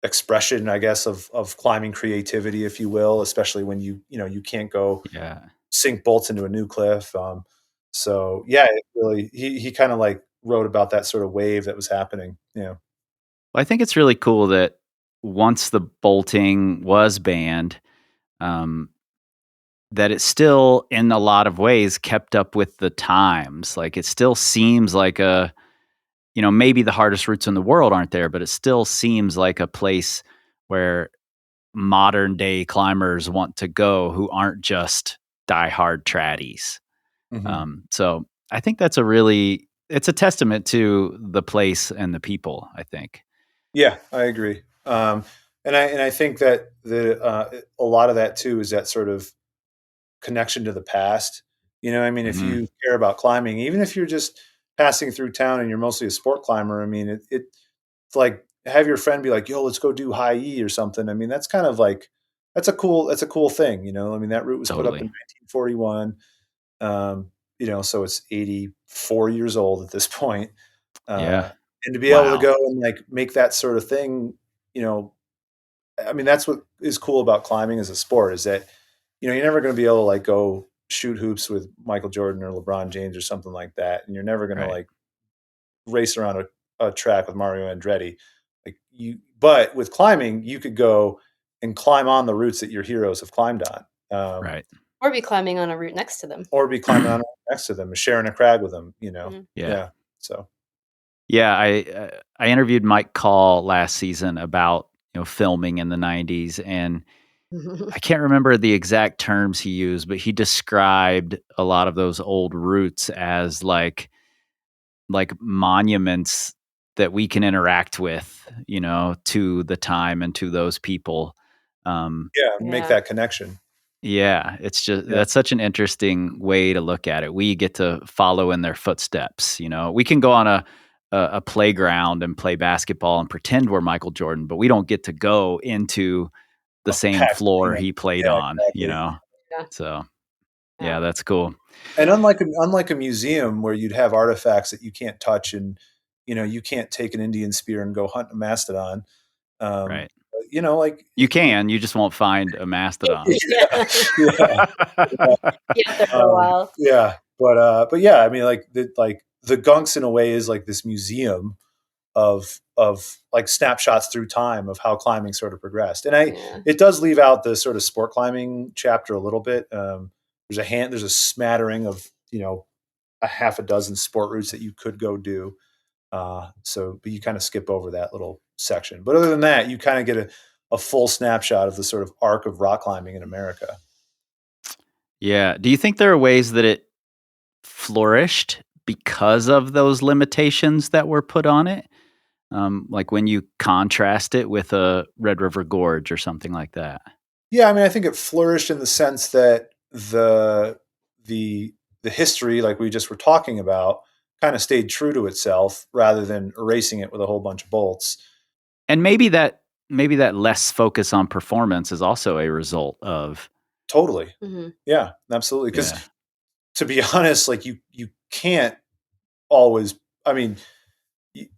expression, I guess, of climbing creativity, if you will, especially when you can't go yeah. sink bolts into a new cliff. So yeah, it really he kind of like wrote about that sort of wave that was happening. Yeah. Well, I think it's really cool that once the bolting was banned, um, that it still, in a lot of ways, kept up with the times. Like it still seems like maybe the hardest routes in the world aren't there, but it still seems like a place where modern day climbers want to go who aren't just diehard traddies. Hmm. So I think it's a testament to the place and the people, I think. Yeah, I agree. And I think that a lot of that too is that sort of connection to the past. I mean, if Hmm. you care about climbing, even if you're just passing through town and you're mostly a sport climber, I mean, it's like have your friend be like, "Yo, let's go do high E or something." I mean, that's kind of like that's a cool thing. I mean, that route was put up in Totally. 1941. So it's 84 years old at this point. Yeah. Uh, and to be able to Wow. go and like make that sort of thing, you know, I mean, that's what is cool about climbing as a sport is that, you're never going to be able to like go shoot hoops with Michael Jordan or LeBron James or something like that. And you're never going to Right. like race around a track with Mario Andretti. But with climbing, you could go and climb on the routes that your heroes have climbed on. Right. Or be climbing on a route next to them. Or be climbing on next to them, sharing a crag with them. Mhm. Yeah. Yeah. So, Yeah. I interviewed Mike Call last season about filming in the '90s, and I can't remember the exact terms he used, but he described a lot of those old routes as like monuments that we can interact with, to the time and to those people. Um, yeah, make Yeah. that connection. yeah, it's just Yeah. that's such an interesting way to look at it. We get to follow in their footsteps. We can go on a playground and play basketball and pretend we're Michael Jordan, but we don't get to go into the same Packed floor arena. he played Yeah, on. exactly. Yeah. So yeah, Yeah. that's cool. And unlike a museum where you'd have artifacts that you can't touch, and you can't take an Indian spear and go hunt a mastodon. Um, Right. like You can, you just won't find a mastodon. yeah, yeah, yeah, Be out there for a while. yeah. But yeah, I mean, like the Gunks in a way is like this museum of like snapshots through time of how climbing sort of progressed. And Yeah. it does leave out the sort of sport climbing chapter a little bit. There's a smattering of a half a dozen sport routes that you could go do. But you kind of skip over that little section. But other than that, you kind of get a full snapshot of the sort of arc of rock climbing in America. Yeah. Do you think there are ways that it flourished because of those limitations that were put on it? Like when you contrast it with a Red River Gorge or something like that. Yeah, I mean, I think it flourished in the sense that the history, like we just were talking about, kind of stayed true to itself rather than erasing it with a whole bunch of bolts. And maybe that less focus on performance is also a result of Totally. Mhm. Yeah, absolutely. Because yeah, to be honest, like you can't always. I mean, the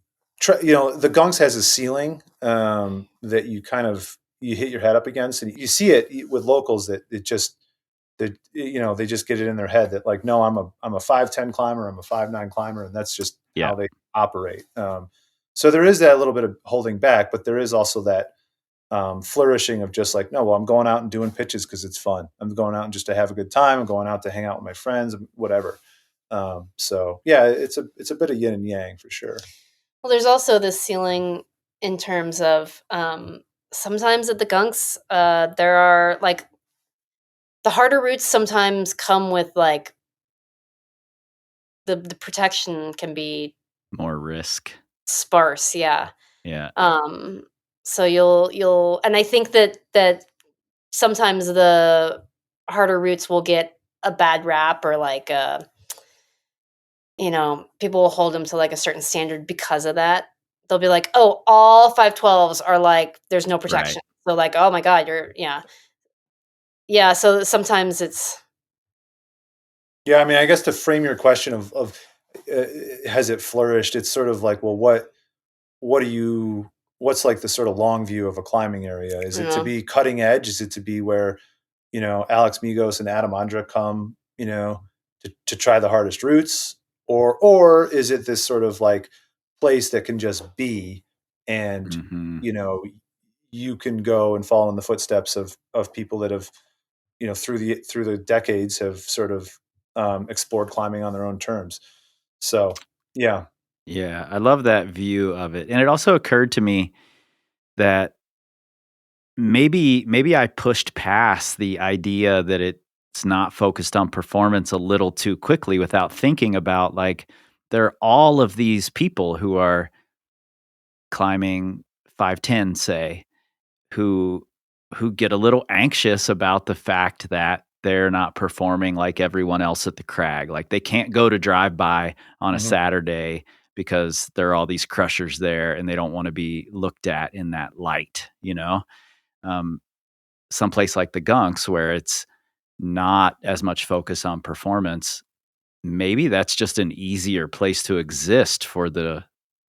Gunks has a ceiling that you hit your head up against, and you see it with locals that they just get it in their head that like, no, I'm a 5'10" climber, I'm a 5'9" climber, and that's just yeah, how they operate. So there is that little bit of holding back, but there is also that flourishing of just like, no, well, I'm going out and doing pitches because it's fun. I'm going out and just to have a good time. I'm going out to hang out with my friends, whatever. So yeah, it's a bit of yin and yang for sure. Well, there's also this ceiling in terms of sometimes at the Gunks, there are like the harder routes sometimes come with like the protection can be more risk. sparse. Yeah. Yeah. Um, so you'll and I think that sometimes the harder routes will get a bad rap or like people will hold them to like a certain standard because of that. They'll be like, "Oh, all 512s are like there's no Right. protection." So like, "Oh my god, you're yeah." Yeah, so sometimes it's Yeah, I mean, I guess to frame your question of has it flourished? It's sort of like, well, what do you what's like the sort of long view of a climbing area? Is you it to know. be cutting edge? Is it to be where Alex Migos and Adam Andra come, to try the hardest routes, or is it this sort of like place that can just be, and Hmm. you know you can go and follow in the footsteps of people that have through the decades have sort of explored climbing on their own terms. So yeah. Yeah. I love that view of it. And it also occurred to me that maybe I pushed past the idea that it's not focused on performance a little too quickly without thinking about like there are all of these people who are climbing 510, say, who get a little anxious about the fact that they're not performing like everyone else at the crag. Like they can't go to drive by on a Mhm. Saturday because there are all these crushers there and they don't want to be looked at in that light. Um, Someplace like the Gunks where it's not as much focus on performance, maybe that's just an easier place to exist for the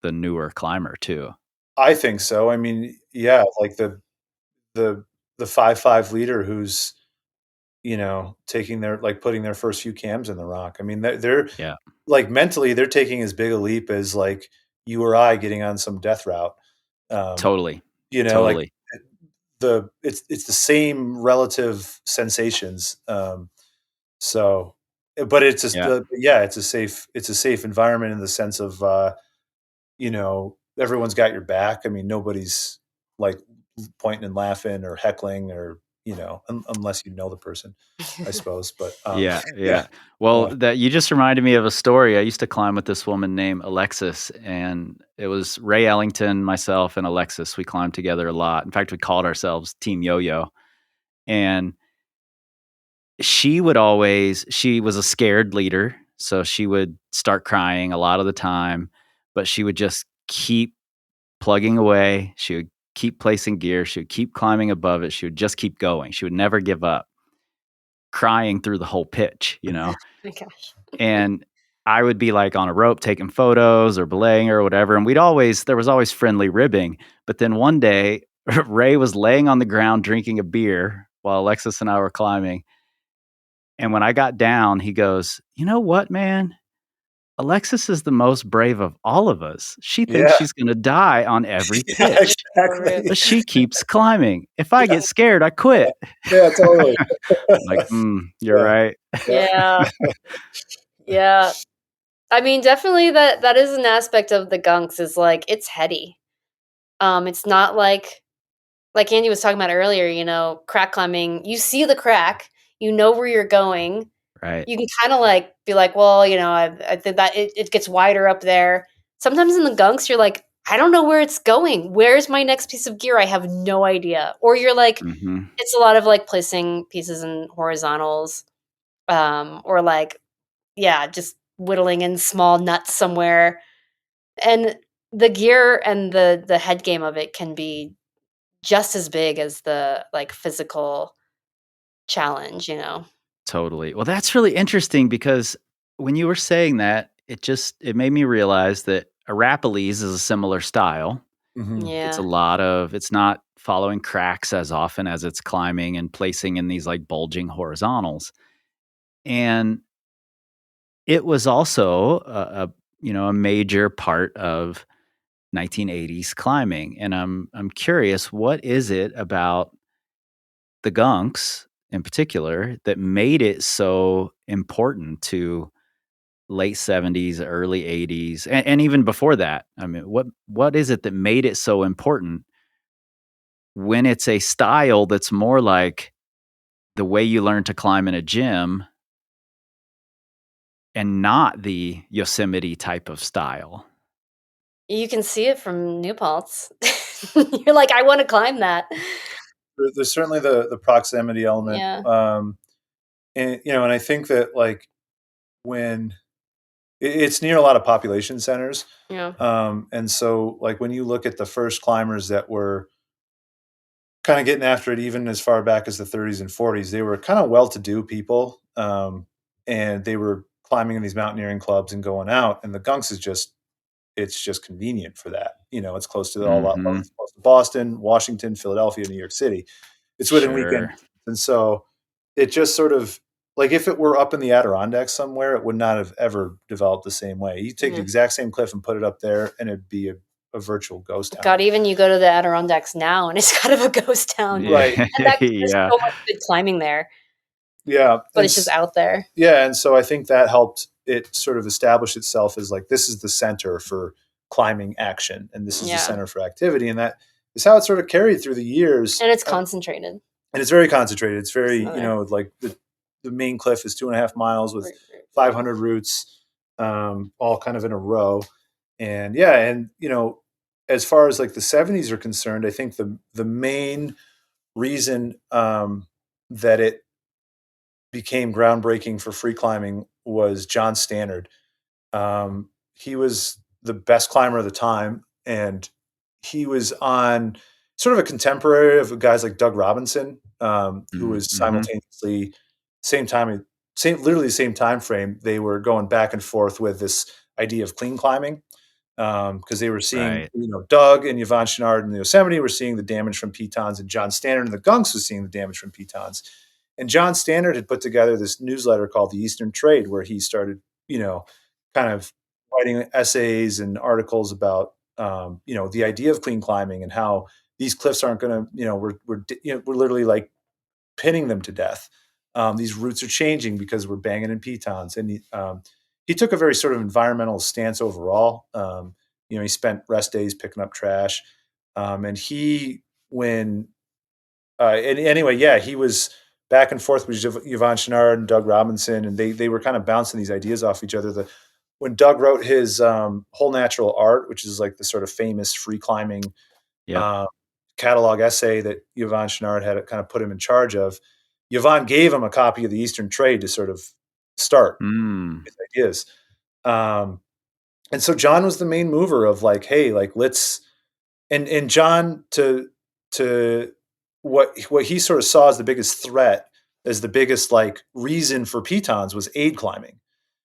newer climber too. I think so. I mean, yeah, like the the 5.5 leader who's taking their like putting their first few cams in the rock. I mean, they're Yeah, like mentally they're taking as big a leap as like you or I getting on some death route. Um, totally. like Totally. it's the same relative sensations. So, but it's just Yeah, yeah, it's a safe environment in the sense of everyone's got your back. I mean, nobody's like pointing and laughing or heckling or unless you know the person, I suppose. But yeah, yeah, yeah. Well, yeah. that you just reminded me of a story. I used to climb with this woman named Alexis, and it was Ray Ellington, myself, and Alexis. We climbed together a lot. In fact, we called ourselves Team Yo-Yo. And she was a scared leader, so she would start crying a lot of the time, but she would just keep plugging away. She would keep placing gear. She would keep climbing above it. She would just keep going. She would never give up, crying through the whole pitch. My gosh. And I would be like on a rope taking photos or belaying or whatever. And there was always friendly ribbing. But then one day, Ray was laying on the ground drinking a beer while Alexis and I were climbing. And when I got down, he goes, "You know what, man? Alexis is the most brave of all of us. She thinks Yeah, she's going to die on every yeah, pitch, So rude. exactly. but she keeps climbing. If I Yeah, get scared, I quit." yeah, totally. Like, you're Yeah, right. yeah, Yeah. Yeah. I mean, definitely that is an aspect of the gunks is like it's heady. It's not like Andy was talking about earlier, crack climbing, you see the crack, you know where you're going. Right. You can kind of like be like, well, I think that it gets wider up there. Sometimes in the gunks, you're like, I don't know where it's going. Where's my next piece of gear? I have no idea. Or you're like, Hmm. it's a lot of like placing pieces in horizontals, or like, yeah, just whittling in small nuts somewhere. And the gear and the head game of it can be just as big as the like physical challenge. Totally. Well, that's really interesting because when you were saying that, it made me realize that Arapalis is a similar style. hmm Yeah. It's not following cracks as often as it's climbing and placing in these like bulging horizontals. And it was also a major part of 1980s climbing. And I'm curious, what is it about the Gunks in particular that made it so important to late 70s, early 80s, and even before that? I mean, what is it that made it so important when it's a style that's more like the way you learn to climb in a gym and not the Yosemite type of style? You can see it from New Paltz. You're like, I want to climb that. There's certainly the proximity element. Yeah. And I think that like when it's near a lot of population centers. Yeah. And so like when you look at the first climbers that were kind of getting after it, even as far back as the 30s and 40s, they were kind of well-to-do people. And they were climbing in these mountaineering clubs and going out. And the Gunks is it's just convenient for that. It's close to Mm-hmm. it's close to Boston, Washington, Philadelphia, New York City. It's within weekend. Sure. And so it just sort of like if it were up in the Adirondacks somewhere, it would not have ever developed the same way. You take the Yeah. exact same cliff and put it up there, and it'd be a virtual ghost town. God, even you go to the Adirondacks now, and it's kind of a ghost town. Right. And there's Yeah. so much good climbing there, Yeah. but it's just out there. Yeah. And so I think that helped it sort of establish itself as like, this is the center for climbing action, and this is the Yeah. center for activity. And that is how it sort of carried through the years. And it's concentrated. And it's very concentrated. It's very, So like the main cliff is 2.5 miles with 500 routes, all kind of in a row. And yeah, and as far as like the 70s are concerned, I think the main reason that it became groundbreaking for free climbing was John Stannard. He was the best climber of the time, and he was on sort of a contemporary of guys like Doug Robinson, who was Mm-hmm. simultaneously literally the same time frame. They were going back and forth with this idea of clean climbing because they were seeing, Right. Doug and Yvon Chouinard in the Yosemite were seeing the damage from pitons, and John Stannard and the Gunks was seeing the damage from pitons. And John Stannard had put together this newsletter called the Eastern Trade, where he started, kind of writing essays and articles about, the idea of clean climbing and how these cliffs aren't going to, we're literally like pinning them to death. These routes are changing because we're banging in pitons. And he took a very sort of environmental stance overall. He spent rest days picking up trash. And anyway, yeah, he was back and forth with Yvon Chouinard and Doug Robinson, and they were kind of bouncing these ideas off each other. When Doug wrote his Whole Natural Art, which is like the sort of famous free climbing Yep. catalog essay that Yvon Chouinard had kind of put him in charge of, Yvon gave him a copy of the Eastern Trade to sort of start his ideas. And so John was the main mover of like, hey, like let's and John to what he sort of saw as the biggest threat, as the biggest like reason for pitons was aid climbing.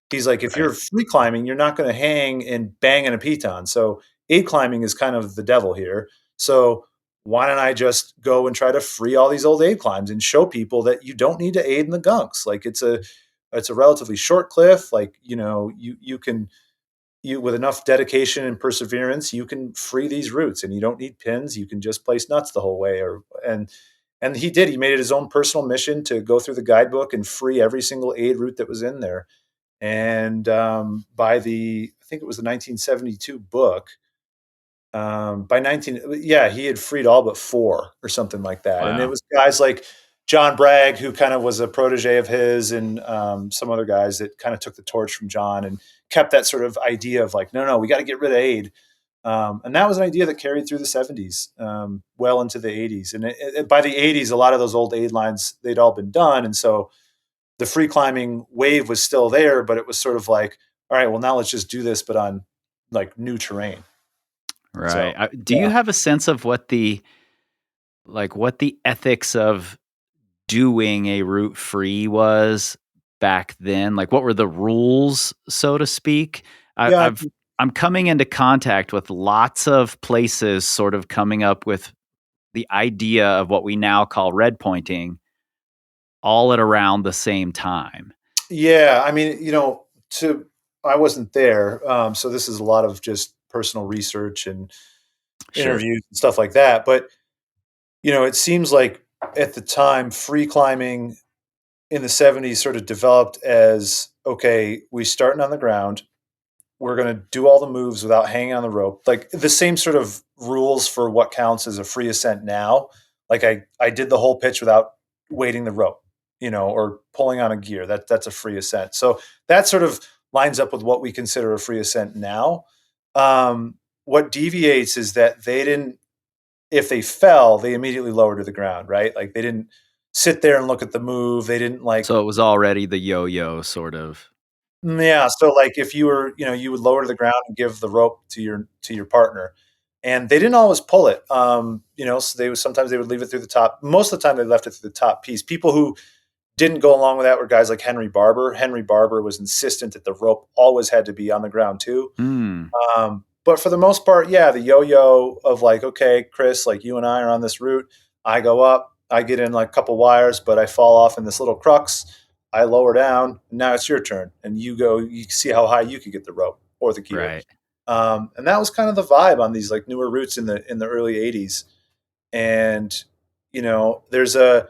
He's like, if you're Right. free climbing, you're not going to hang and bang in a piton. So aid climbing is kind of the devil here. So why don't I just go and try to free all these old aid climbs and show people that you don't need to aid in the Gunks? Like it's a relatively short cliff. Like, you can with enough dedication and perseverance, you can free these routes, and you don't need pins. You can just place nuts the whole way. And he did. He made it his own personal mission to go through the guidebook and free every single aid route that was in there. And by I think it was the 1972 book, he had freed all but 4 or something like that. And it Wow. was guys like John Bragg, who kind of was a protege of his, and some other guys that kind of took the torch from John and kept that sort of idea of like, no, we got to get rid of aid. And that was an idea that carried through the 70s, well into the 80s. And by the 80s, a lot of those old aid lines, they'd all been done. And so the free climbing wave was still there, but it was sort of like, all right, well, now let's just do this, but on like new terrain. Right. So, Do you have a sense of what the ethics of doing a route free was back then? Like, what were the rules, so to speak? yeah, I'm coming into contact with lots of places sort of coming up with the idea of what we now call red pointing all at around the same time. yeah. I mean, I wasn't there. So this is a lot of just personal research and Sure. interviews and stuff like that. But, it seems like at the time, free climbing in the 70s sort of developed as, okay, we starting on the ground. We're going to do all the moves without hanging on the rope. Like the same sort of rules for what counts as a free ascent now. Like I did the whole pitch without weighting the rope, or pulling on a gear. That's a free ascent. So that sort of lines up with what we consider a free ascent now. Um, what deviates is that they didn't, if they fell, they immediately lowered to the ground, right? Like they didn't sit there and look at the move. They didn't like, So it was already the yo-yo sort of. yeah. So like if you were, you would lower to the ground and give the rope to your partner, and they didn't always pull it. So sometimes they would leave it through the top. Most of the time they left it through the top piece. People who didn't go along with that were guys like Henry Barber. Henry Barber was insistent that the rope always had to be on the ground too. But for the most part, yeah, the yo-yo of like, okay, Chris, like you and I are on this route. I go up, I get in like a couple wires, but I fall off in this little crux. I lower down. Now it's your turn, and you go. You see how high you could get the rope or the gear. Right. And that was kind of the vibe on these like newer routes in the early '80s. And there's now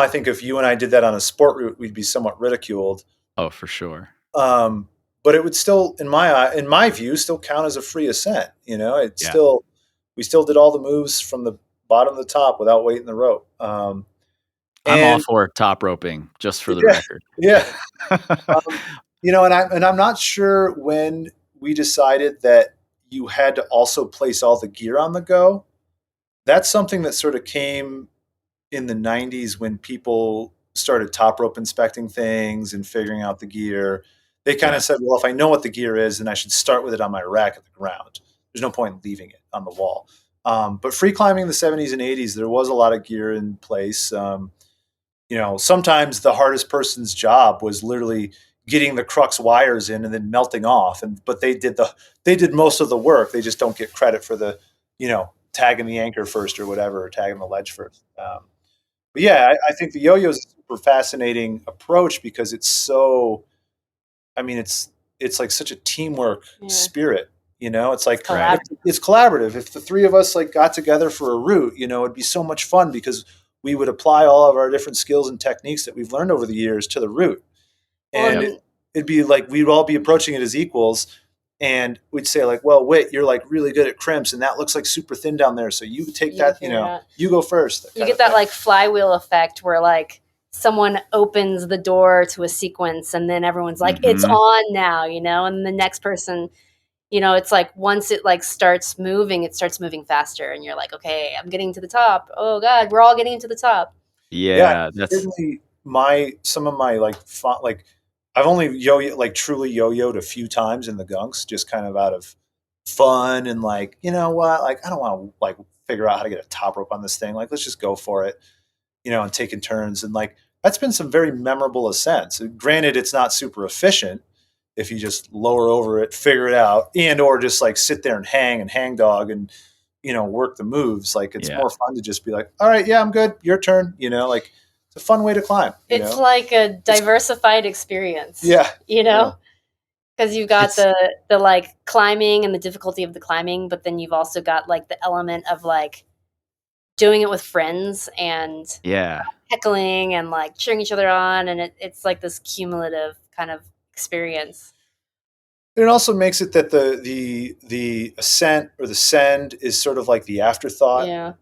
I think if you and I did that on a sport route, we'd be somewhat ridiculed. Oh, for sure. But it would still, in my view, still count as a free ascent. We still did all the moves from the bottom to the top without weighting the rope. I'm all for top roping, just for the record. Yeah. And I'm not sure when we decided that you had to also place all the gear on the go. That's something that sort of came in the 90s when people started top rope inspecting things and figuring out the gear. They kind of said, well, if I know what the gear is, then I should start with it on my rack at the ground. There's no point in leaving it on the wall. But free climbing in the 70s and 80s, there was a lot of gear in place. Sometimes the hardest person's job was literally getting the crux wires in and then melting off. But they did most of the work. They just don't get credit for the, tagging the anchor first or whatever, or tagging the ledge first. But yeah, I think the yo-yo is a super fascinating approach because it's so, it's like such a teamwork spirit. It's like it's collaborative. If the three of us like got together for a route, it'd be so much fun because we would apply all of our different skills and techniques that we've learned over the years to the route. And it'd be like we'd all be approaching it as equals. And we'd say like, well, Whit, you're like really good at crimps and that looks like super thin down there. So you take that, you go first. You get that like flywheel effect where like someone opens the door to a sequence and then everyone's like, it's on now, and the next person, it's like once it like starts moving faster and you're like, okay, I'm getting to the top. Oh God, we're all getting to the top. Yeah, that's certainly some of my like fun, like I've only truly yo-yoed a few times in the Gunks, just kind of out of fun and like, like I don't want to like figure out how to get a top rope on this thing. Like, let's just go for it, and taking turns. And like, that's been some very memorable ascents. Granted, it's not super efficient if you just lower over it, figure it out, or just like sit there and hang dog and, work the moves. Like it's more fun to just be like, all right, yeah, I'm good. Your turn. Like it's a fun way to climb. It's like a diversified experience. Yeah. Because you've got the like climbing and the difficulty of the climbing, but then you've also got like the element of like doing it with friends and heckling and like cheering each other on. And it's like this cumulative kind of experience. It also makes it that the ascent or the send is sort of like the afterthought. Yeah.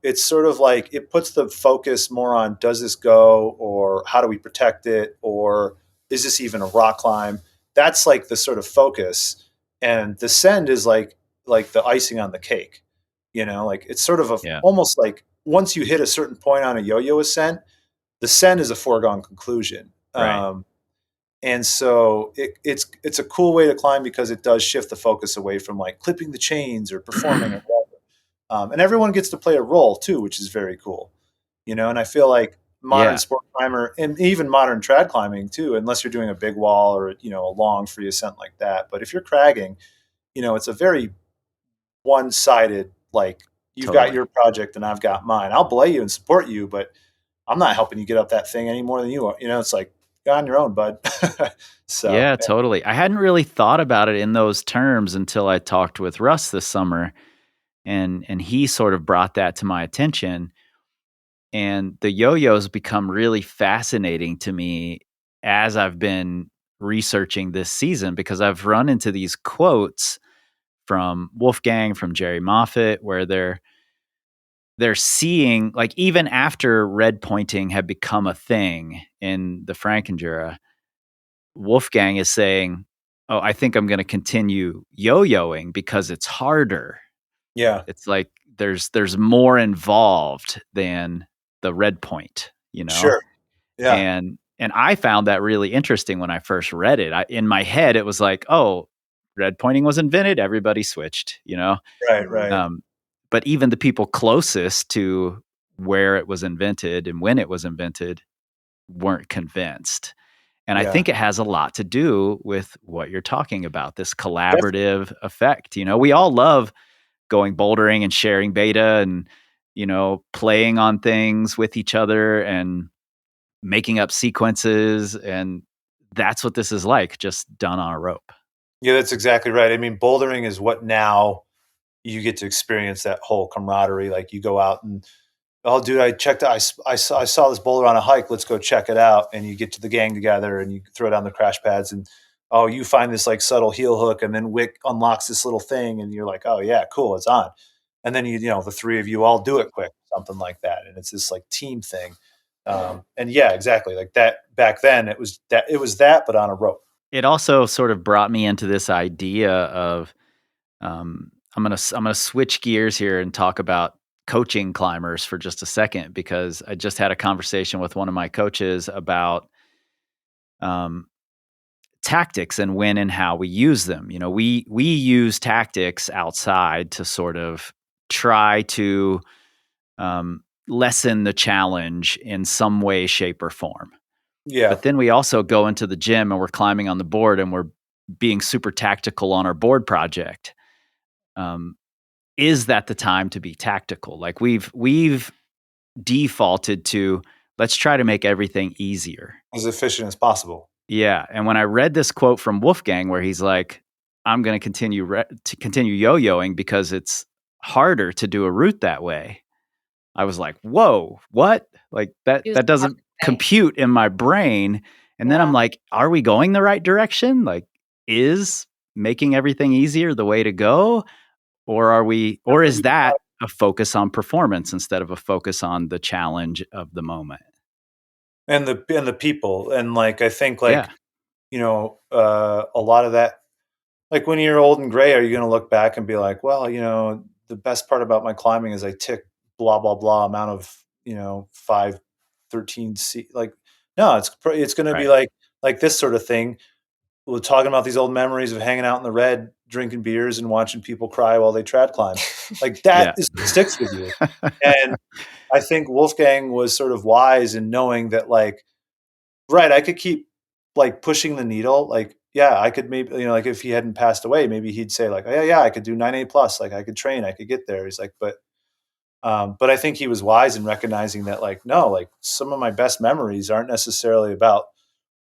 It's sort of like it puts the focus more on does this go or how do we protect it or is this even a rock climb? That's like the sort of focus. And the send is like the icing on the cake. Like it's sort of almost like once you hit a certain point on a yo-yo ascent, the send is a foregone conclusion. Right. And so it's a cool way to climb because it does shift the focus away from like clipping the chains or performing or whatever. And everyone gets to play a role too, which is very cool. And I feel like modern sport climber and even modern trad climbing too, unless you're doing a big wall or, a long free ascent like that. But if you're cragging, it's a very one-sided, like you've got your project and I've got mine. I'll belay you and support you, but I'm not helping you get up that thing any more than you are. It's like, go on your own, bud. So yeah, totally. I hadn't really thought about it in those terms until I talked with Russ this summer, and he sort of brought that to my attention. And the yo-yos become really fascinating to me as I've been researching this season because I've run into these quotes from Wolfgang, from Jerry Moffatt, where they're seeing, like, even after red pointing had become a thing in the Frankenjura, Wolfgang is saying, oh, I think I'm going to continue yo-yoing because it's harder. Yeah. It's like there's more involved than the red point, Sure. Yeah. And I found that really interesting when I first read it. In my head, it was like, oh, red pointing was invented, everybody switched, Right. Right. But even the people closest to where it was invented and when it was invented weren't convinced. And I Yeah. think it has a lot to do with what you're talking about, this Definitely. collaborative effect. We all love going bouldering and sharing beta and, playing on things with each other and making up sequences. And that's what this is like, just done on a rope. Yeah, that's exactly right. I mean, bouldering is what now you get to experience that whole camaraderie. Like you go out and, oh, dude, I saw this boulder on a hike. Let's go check it out. And you get to the gang together and you throw down the crash pads and, oh, you find this like subtle heel hook and then Wick unlocks this little thing and you're like, oh yeah, cool, it's on. And then the three of you all do it quick, something like that. And it's this like team thing. And yeah, exactly. Like that back then it was that, but on a rope. It also sort of brought me into this idea of I'm gonna switch gears here and talk about coaching climbers for just a second, because I just had a conversation with one of my coaches about um, tactics and when and how we use them. We use tactics outside to sort of try to lessen the challenge in some way, shape, or form. Yeah. But then we also go into the gym and we're climbing on the board and we're being super tactical on our board project. Is that the time to be tactical? Like we've defaulted to, let's try to make everything easier. As efficient as possible. Yeah. And when I read this quote from Wolfgang where he's like, I'm going to continue yo-yoing because it's harder to do a route that way, I was like, whoa, what? Like that doesn't compute in my brain. And then I'm like, are we going the right direction? Like, is making everything easier the way to go? Or is that a focus on performance instead of a focus on the challenge of the moment? And the people. And like I think like, Yeah. A lot of that, like when you're old and gray, are you going to look back and be like, well, the best part about my climbing is I tick blah blah blah amount of 513C. Like, no, it's going to be Right. like this sort of thing. We're talking about these old memories of hanging out in the red, drinking beers and watching people cry while they trad climb. Like that is what sticks with you. And I think Wolfgang was sort of wise in knowing that, like, right, I could keep like pushing the needle. Like, yeah, I could maybe, like if he hadn't passed away, maybe he'd say like, oh, yeah, I could do 9A plus. Like I could train, I could get there. He's like, but I think he was wise in recognizing that, like, no, like some of my best memories aren't necessarily about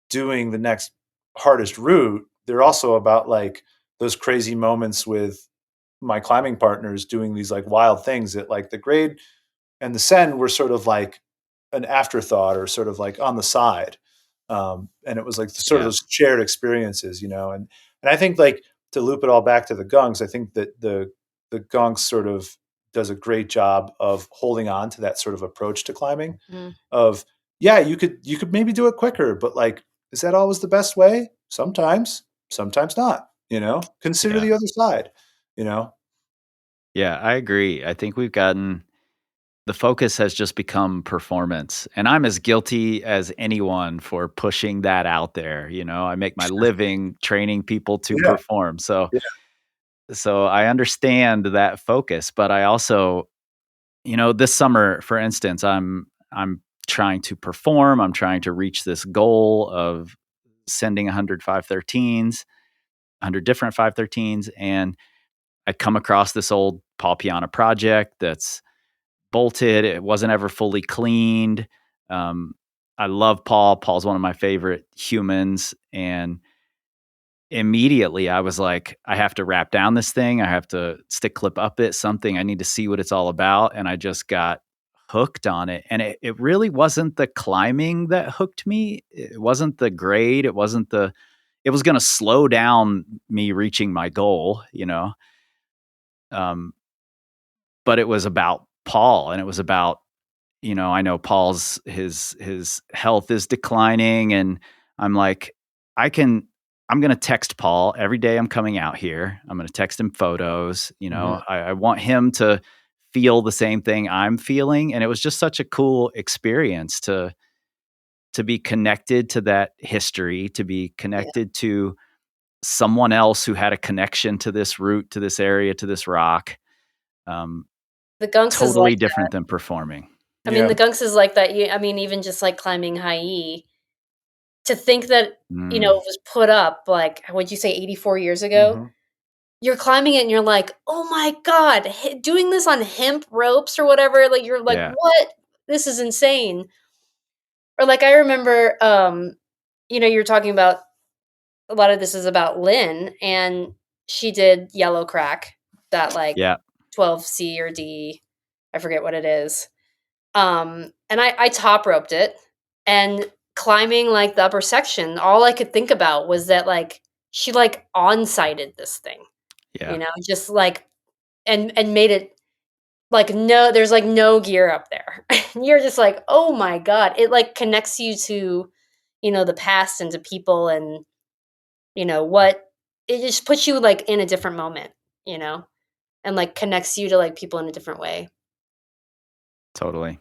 doing the next hardest route. They're also about like those crazy moments with my climbing partners doing these like wild things that like the grade and the Sen were sort of like an afterthought or sort of like on the side. And it was like sort of those shared experiences, and I think like to loop it all back to the Gunks, I think that the Gunks sort of does a great job of holding on to that sort of approach to climbing of, yeah, you could maybe do it quicker, but like, is that always the best way? Sometimes not, consider the other side, Yeah, I agree. I think the focus has just become performance. And I'm as guilty as anyone for pushing that out there. I make my living training people to Yeah. perform. So, Yeah. so I understand that focus, but I also, this summer, for instance, I'm trying to perform. I'm trying to reach this goal of sending 100 513s, 100 different 513s. And I come across this old Paul Piana project that's bolted. It wasn't ever fully cleaned. I love Paul. Paul's one of my favorite humans. And immediately I was like, I have to wrap down this thing. I have to stick clip up it, something. I need to see what it's all about. And I just got hooked on it. And it really wasn't the climbing that hooked me. It wasn't the grade. It was going to slow down me reaching my goal, but it was about Paul, and it was about, I know Paul's his health is declining, and I'm like, I can I'm going to text Paul every day I'm coming out here. I'm going to text him photos. I want him to feel the same thing I'm feeling. And it was just such a cool experience to be connected to that history, to be connected to someone else who had a connection to this route, to this area, to this rock. The Gunks is Totally like different than performing. I mean, the Gunks is like that. Even just like climbing high E, to think that, it was put up like, what'd you say, 84 years ago? You're climbing it and you're like, oh my God, doing this on hemp ropes or whatever. Like, you're like, what? This is insane. Or like, I remember, you're talking about a lot of this is about Lynn, and she did Yellow Crack, that like 12C or D, I forget what it is. And I top roped it, and climbing like the upper section, all I could think about was that like she like on-sighted this thing, just like and made it like there's like no gear up there. You're just like, oh my God, it like connects you to the past and to people, and what it just puts you like in a different moment, and like connects you to like people in a different way. Totally.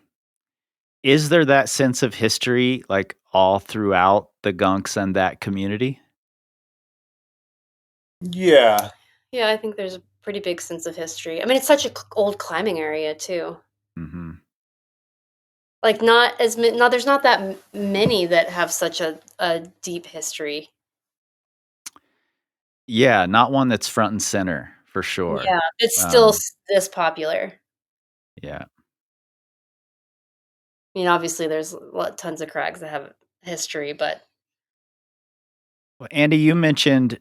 Is there that sense of history like all throughout the Gunks and that community? Yeah. Yeah, I think there's a pretty big sense of history. I mean, it's such a old climbing area too. Like there's not that many that have such a deep history. Yeah, not one that's front and center for sure. Yeah, it's still this popular. Yeah. I mean, obviously there's tons of crags that have history, but Well, Andy, you mentioned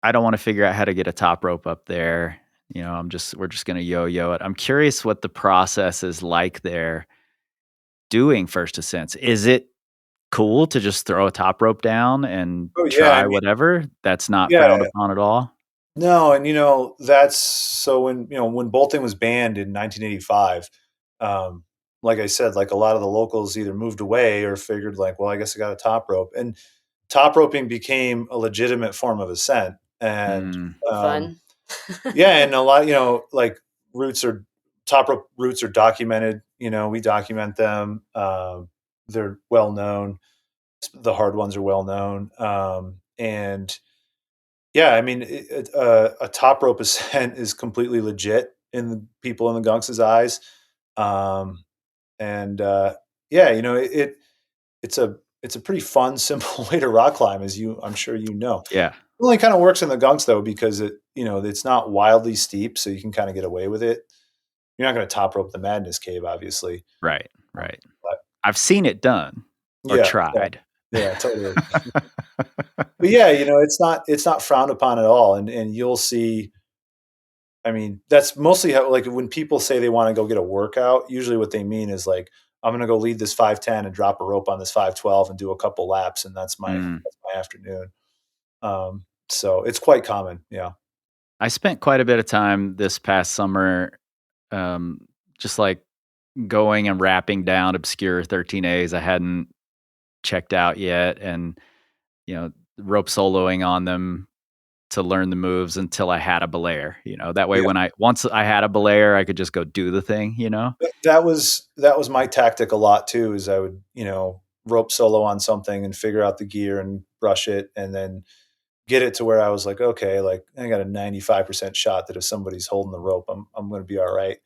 I don't want to figure out how to get a top rope up there. We're just going to yo-yo it. I'm curious what the process is like there doing first ascents. Is it cool to just throw a top rope down and try whatever? That's not frowned upon at all? No, and that's so when bolting was banned in 1985, like I said, like a lot of the locals either moved away or figured like, well, I guess I got a top rope, and top roping became a legitimate form of ascent. And fun. yeah, and a lot, like top rope routes are documented. We document them. They're well known. The hard ones are well known, and yeah, I mean, a top rope ascent is completely legit in the people in the Gunks' eyes, and yeah, it's a pretty fun, simple way to rock climb, as I'm sure you know. Yeah, it only kind of works in the Gunks though, because it's not wildly steep, so you can kind of get away with it. You're not going to top rope the Madness Cave, obviously. right. But I've seen it done or tried. Yeah, totally. But yeah, it's not frowned upon at all, and you'll see. I mean, that's mostly how, like, when people say they want to go get a workout, usually what they mean is like, I'm going to go lead this 510 and drop a rope on this 512 and do a couple laps, and that's my afternoon. So it's quite common. Yeah. I spent quite a bit of time this past summer, just like going and wrapping down obscure 13As I hadn't checked out yet, and rope soloing on them to learn the moves until I had a belayer. That way once I had a belayer, I could just go do the thing. That was my tactic a lot too. Is I would rope solo on something and figure out the gear and brush it, and then get it to where I was like, okay, like I got a 95% shot that if somebody's holding the rope, I'm going to be all right.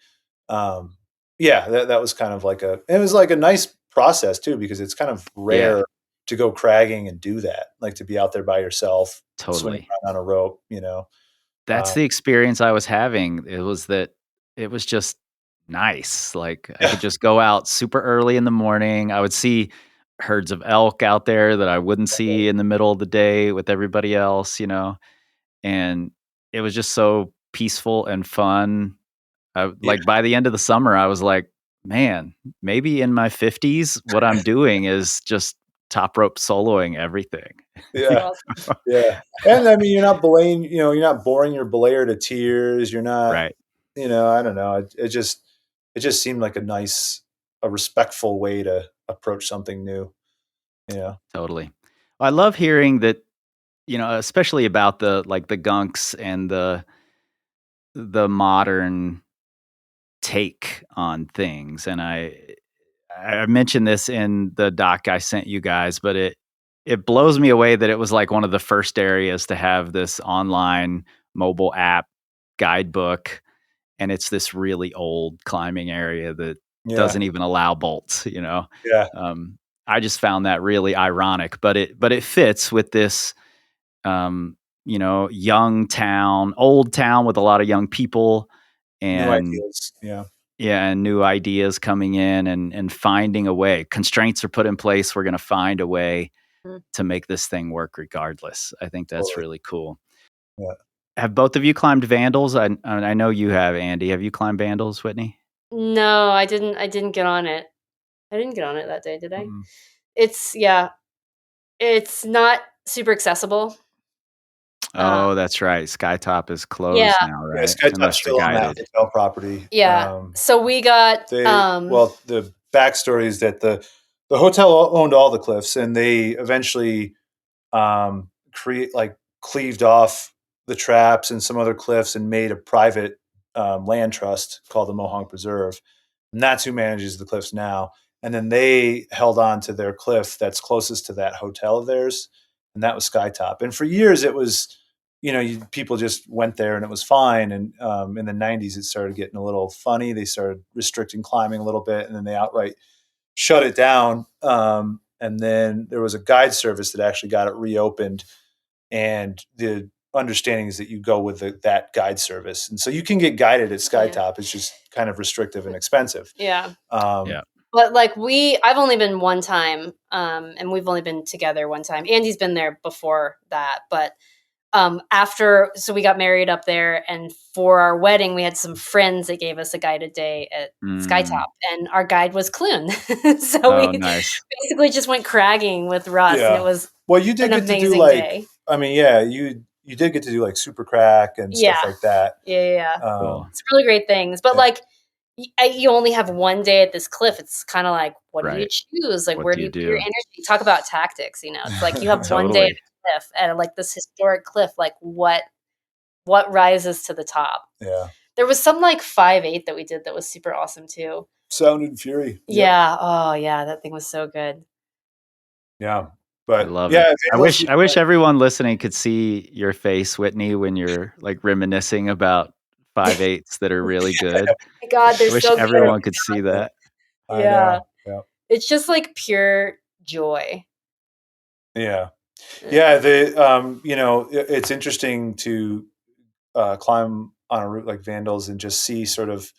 Yeah, that was kind of like it was like a nice process too, because it's kind of rare to go cragging and do that, like to be out there by yourself, swinging around on a rope. That's the experience I was having. It was just nice. Like I could just go out super early in the morning. I would see herds of elk out there that I wouldn't see in the middle of the day with everybody else, and it was just so peaceful and fun. Like by the end of the summer, I was like, man, maybe in my 50s, what I'm doing is just top rope soloing everything. Yeah. Yeah. And I mean, you're not boring your belayer to tears. You're not, right. I don't know. It just seemed like a respectful way to approach something new. Totally. I love hearing that, especially about the Gunks and the modern take on things. And I mentioned this in the doc I sent you guys, but it blows me away that it was like one of the first areas to have this online mobile app guidebook, and it's this really old climbing area that doesn't even allow bolts. Yeah. I just found that really ironic, but it fits with this young town, old town with a lot of young people, New and ideas. Yeah. and new ideas coming in, and finding a way. Constraints are put in place. We're going to find a way Mm. to make this thing work regardless. I think that's Totally. really cool. Yeah. Have both of you climbed Vandals? I know you have, Andy. Have you climbed Vandals, Whitney? No, I didn't get on it. I didn't get on it that day, did I? Mm. It's not super accessible. Oh, that's right. Skytop is Yeah. closed now, Yeah, right? Skytop's Unless you're still on that guided. hotel property. Yeah. So we got The backstory is that the hotel owned all the cliffs, and they eventually cleaved off the traps and some other cliffs and made a private land trust called the Mohonk Preserve, and that's who manages the cliffs now. And then they held on to their cliff that's closest to that hotel of theirs, and that was Skytop. And for years, it was, people just went there and it was fine. And in the '90s, it started getting a little funny. They started restricting climbing a little bit, and then they outright shut it down. And then there was a guide service that actually got it reopened, and the understanding is that you go with that guide service, and so you can get guided at Skytop. It's just kind of restrictive and expensive. Yeah. Yeah. But I've only been one time, and we've only been together one time. Andy's been there before that, but so we got married up there, and for our wedding, we had some friends that gave us a guided day at Skytop, and our guide was Clune. So we nice. basically just went cragging with Russ, and it was you did an get to do amazing day. I mean, you did get to do like super crack and stuff like that. Yeah. Cool. It's really great things, but you only have one day at this cliff. It's kind of like, what do you choose? Like, where do you put your energy? Talk about tactics. It's like you have one day at the cliff at this historic cliff. Like, what rises to the top? Yeah. There was some 5/8 that we did that was super awesome too. Sound and Fury. Yep. Yeah. Oh yeah, that thing was so good. Yeah. But I love it. I wish everyone listening could see your face, Whitney, when you're reminiscing about 5/8s that are really good. Oh my God, they're I wish so good. everyone could see that. Yeah. Yeah. It's just pure joy. Yeah. Yeah. It's interesting to climb on a route like Vandals and just see sort of,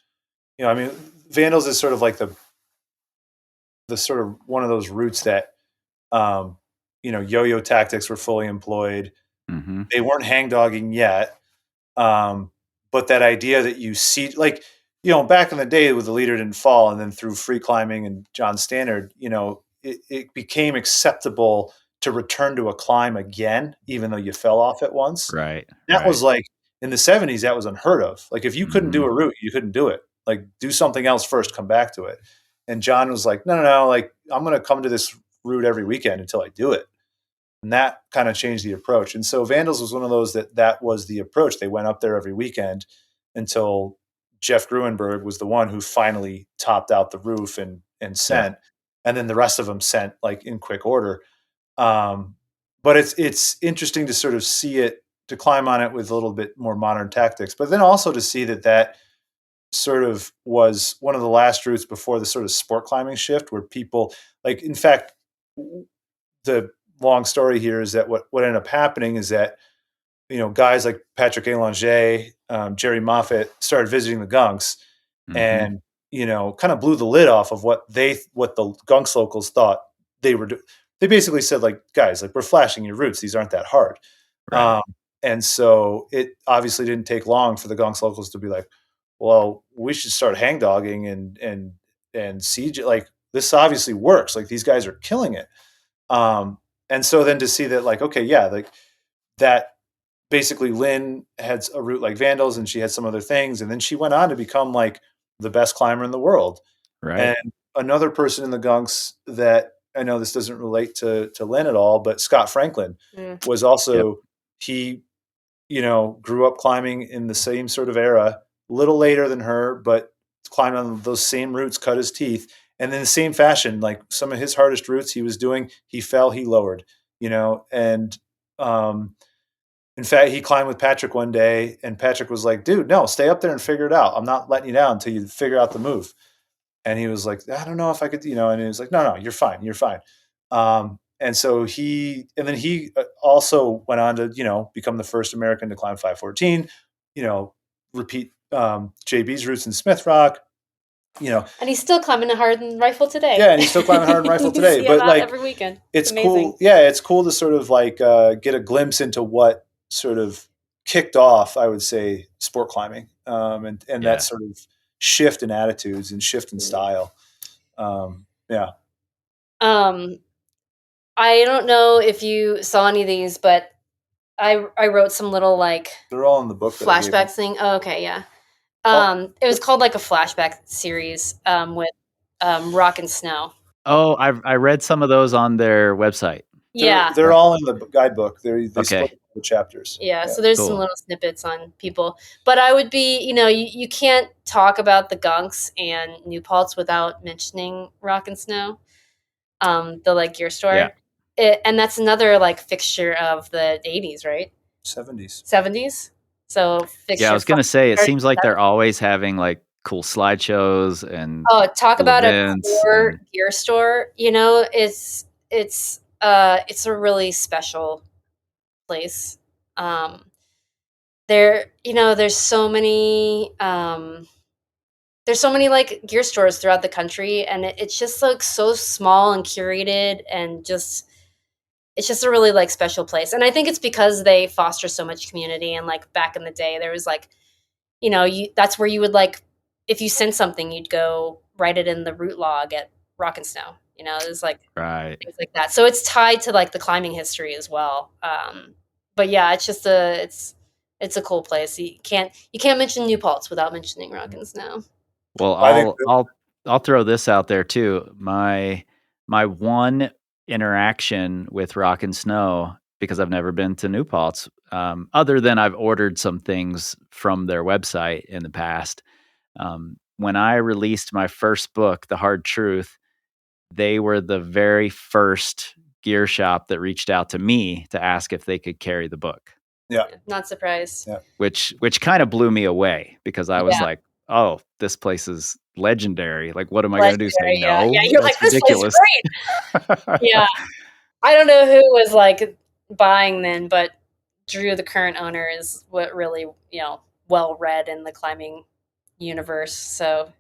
Vandals is sort of like the sort of one of those routes that, yo-yo tactics were fully employed. Mm-hmm. They weren't hangdogging yet. But that idea that you see, back in the day with the leader didn't fall, and then through free climbing and John Stannard, it became acceptable to return to a climb again, even though you fell off it once. Right. That was in the '70s, that was unheard of. If you couldn't do a route, you couldn't do it. Do something else first, come back to it. And John was like, no, I'm going to come to this route every weekend until I do it. And that kind of changed the approach. And so Vandals was one of those that was the approach. They went up there every weekend until Jeff Gruenberg was the one who finally topped out the roof and sent. Yeah. And then the rest of them sent in quick order. But it's interesting to sort of see it, to climb on it with a little bit more modern tactics, but then also to see that sort of was one of the last routes before the sort of sport climbing shift, where people in fact, the long story here is that what ended up happening is that, guys like Patrick Élanger, Jerry Moffat started visiting the Gunks, and, kind of blew the lid off of what the Gunks locals thought they were doing. They basically said, guys, we're flashing your routes. These aren't that hard. Right. And so it obviously didn't take long for the Gunks locals to be like, well, we should start hangdogging and siege. This obviously works. These guys are killing it. And so then to see that, that basically Lynn had a route like Vandals, and she had some other things, and then she went on to become the best climber in the world. Right. And another person in the Gunks that I know this doesn't relate to Lynn at all, but Scott Franklin was also, he, grew up climbing in the same sort of era, a little later than her, but climbed on those same routes, cut his teeth. And in the same fashion, like some of his hardest routes he was doing, he fell, he lowered, and in fact, he climbed with Patrick one day, and Patrick was like, dude, no, stay up there and figure it out. I'm not letting you down until you figure out the move. And he was like, I don't know if I could, and he was like, no, you're fine. You're fine. And so he also went on to, become the first American to climb 514, repeat JB's routes in Smith Rock, And he's still climbing a hardened rifle today. Yeah, and he's still climbing hardened rifle today. But like every weekend. It's cool. Yeah, it's cool to sort of like get a glimpse into what sort of kicked off, I would say, sport climbing, and that sort of shift in attitudes and shift in style. Yeah. I don't know if you saw any of these, but I wrote some little like they're all in the book. Flashback thing. Oh, okay, yeah. It was called like a flashback series with Rock and Snow. Oh, I read some of those on their website. They're all in the guidebook. They split the chapters. Yeah, so there's some little snippets on people. But I would be, you can't talk about the Gunks and New Paltz without mentioning Rock and Snow, the like gear store. Yeah. And that's another like fixture of the 80s, right? 70s. So fixture. Yeah, I was gonna say it seems like they're always having like cool slideshows and talk cool about events a core gear store. It's a really special place. There's so many like gear stores throughout the country, and it's just like so small and curated, and it's just a really like special place. And I think it's because they foster so much community. And like back in the day, there was like, that's where you would like, if you sent something, you'd go write it in the route log at Rock and Snow. It was like things like that. So it's tied to like the climbing history as well. But yeah, it's just it's a cool place. You can't mention New Paltz without mentioning Rock and Snow. Well, I'll throw this out there too. My one interaction with Rock and Snow, because I've never been to New Paltz, other than I've ordered some things from their website in the past. When I released my first book, The Hard Truth, they were the very first gear shop that reached out to me to ask if they could carry the book. Yeah. Not surprised. Yeah. Which kind of blew me away, because I was like, oh, this place is legendary. Like, what am I going to do? Say no? Yeah, you're That's like, ridiculous. This place is great. Yeah. I don't know who was like buying then, but Drew, the current owner, is what really, well read in the climbing universe. So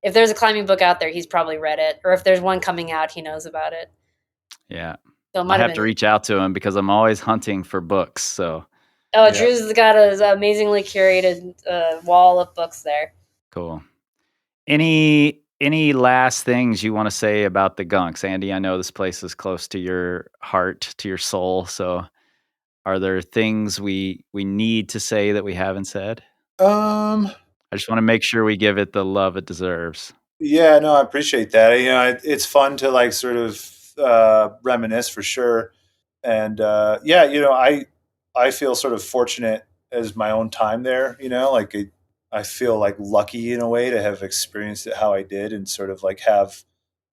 if there's a climbing book out there, he's probably read it. Or if there's one coming out, he knows about it. Yeah. So I have to reach out to him because I'm always hunting for books. So. Oh, yeah. Drew's got an amazingly curated wall of books there. Cool. Any last things you want to say about the Gunks? Andy, I know this place is close to your heart, to your soul. So are there things we need to say that we haven't said? I just want to make sure we give it the love it deserves. Yeah, no, I appreciate that. It's fun to like sort of reminisce for sure. And I feel sort of fortunate as my own time there, like I feel like lucky in a way to have experienced it how I did, and sort of like have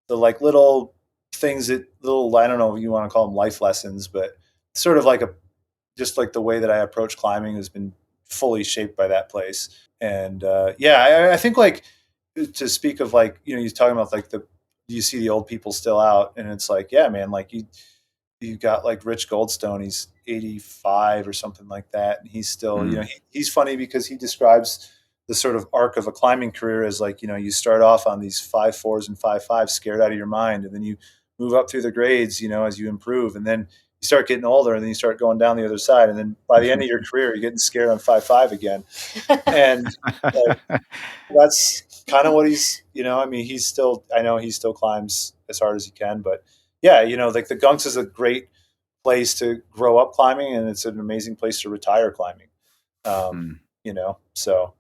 the like little things that I don't know if you want to call them life lessons, but sort of like just like the way that I approach climbing has been fully shaped by that place. And I think like to speak of like, you're talking about like you see the old people still out, and it's like, yeah, man, like you got like Rich Goldstone, he's 85 or something like that. And he's still, he's funny because he describes the sort of arc of a climbing career as like, you start off on these 5.4s and 5.5s scared out of your mind. And then you move up through the grades, as you improve, and then you start getting older, and then you start going down the other side. And then by the end of your career, you're getting scared on 5.5 again. And that's kind of what he's, I know he still climbs as hard as he can, but yeah, like the Gunks is a great place to grow up climbing, and it's an amazing place to retire climbing. So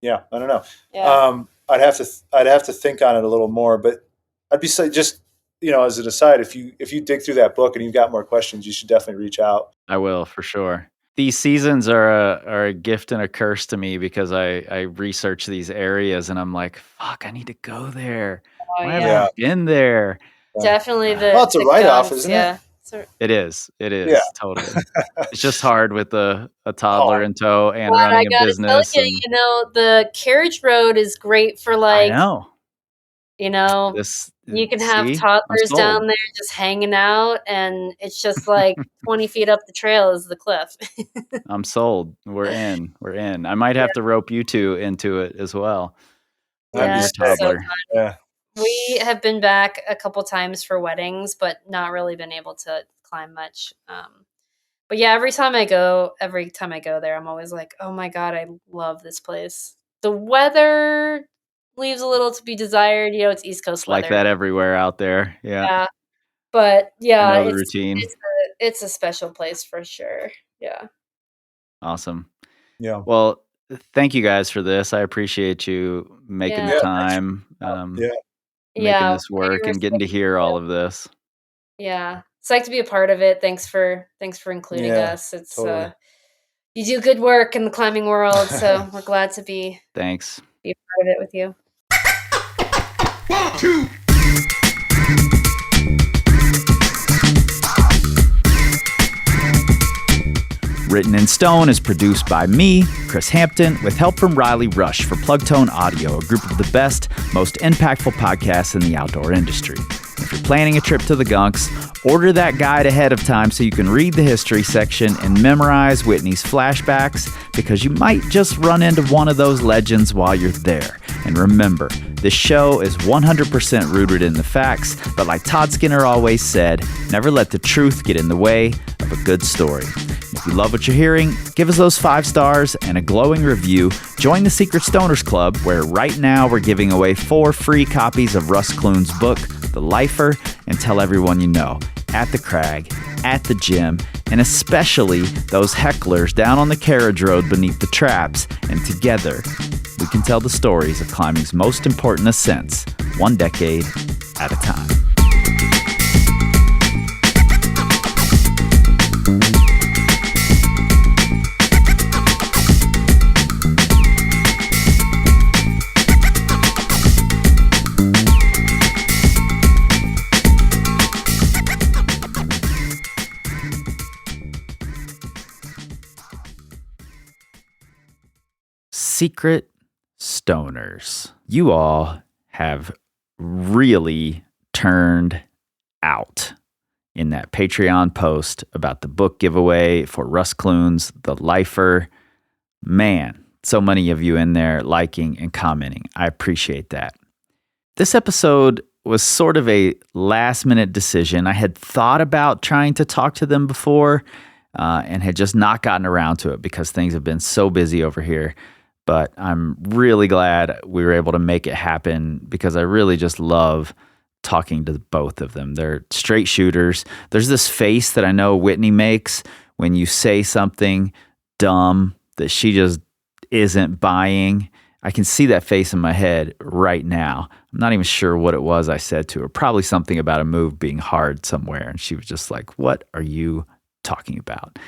yeah, I don't know. Yeah. I'd have to think on it a little more, but I'd be just, as an aside, if you dig through that book and you've got more questions, you should definitely reach out. I will, for sure. These seasons are a gift and a curse to me because I research these areas and I'm like, fuck, I need to go there. Oh, Why yeah. haven't I been there? Definitely it's a the write-off, Gunks, isn't yeah. it? It is. Yeah. Totally. It's just hard with a toddler in tow and But I running a gotta tell business. you, the carriage road is great for I know. you can have See? I'm toddlers sold. down there just hanging out, and it's just like 20 feet up the trail is the cliff. I'm sold. We're in. I might have to rope you two into it as well. Yeah, Your it's so toddler. fun. Yeah. We have been back a couple times for weddings, but not really been able to climb much. But yeah, every time I go there, I'm always like, oh my God, I love this place. The weather leaves a little to be desired. It's East Coast It's like weather. that everywhere out there. Yeah. Yeah. But yeah, I know the routine. it's a special place for sure. Yeah. Awesome. Yeah. Well, thank you guys for this. I appreciate you making the time, making this work and getting to hear all of this. Yeah. It's like to be a part of it. Thanks for including us. It's totally. You do good work in the climbing world, so we're glad to be a Thanks. part of it with you. 1, 2. Written in Stone is produced by me, Chris Hampton, with help from Riley Rush for Plugtone Audio, a group of the best, most impactful podcasts in the outdoor industry. If you're planning a trip to the Gunks, order that guide ahead of time so you can read the history section and memorize Whitney's flashbacks, because you might just run into one of those legends while you're there. And remember, this show is 100% rooted in the facts, but like Todd Skinner always said, never let the truth get in the way of a good story. If you love what you're hearing, give us those 5 stars and a glowing review. Join the Secret Stoners Club, where right now we're giving away 4 free copies of Russ Clune's book, The Lifer, and tell everyone you know, at the crag, at the gym, and especially those hecklers down on the carriage road beneath the traps. And together, we can tell the stories of climbing's most important ascents, 1 decade at a time. Secret Stoners. You all have really turned out in that Patreon post about the book giveaway for Russ Clune's The Lifer. Man, so many of you in there liking and commenting. I appreciate that. This episode was sort of a last-minute decision. I had thought about trying to talk to them before and had just not gotten around to it because things have been so busy over here. But I'm really glad we were able to make it happen because I really just love talking to both of them. They're straight shooters. There's this face that I know Whitney makes when you say something dumb that she just isn't buying. I can see that face in my head right now. I'm not even sure what it was I said to her. Probably something about a move being hard somewhere. And she was just like, what are you talking about?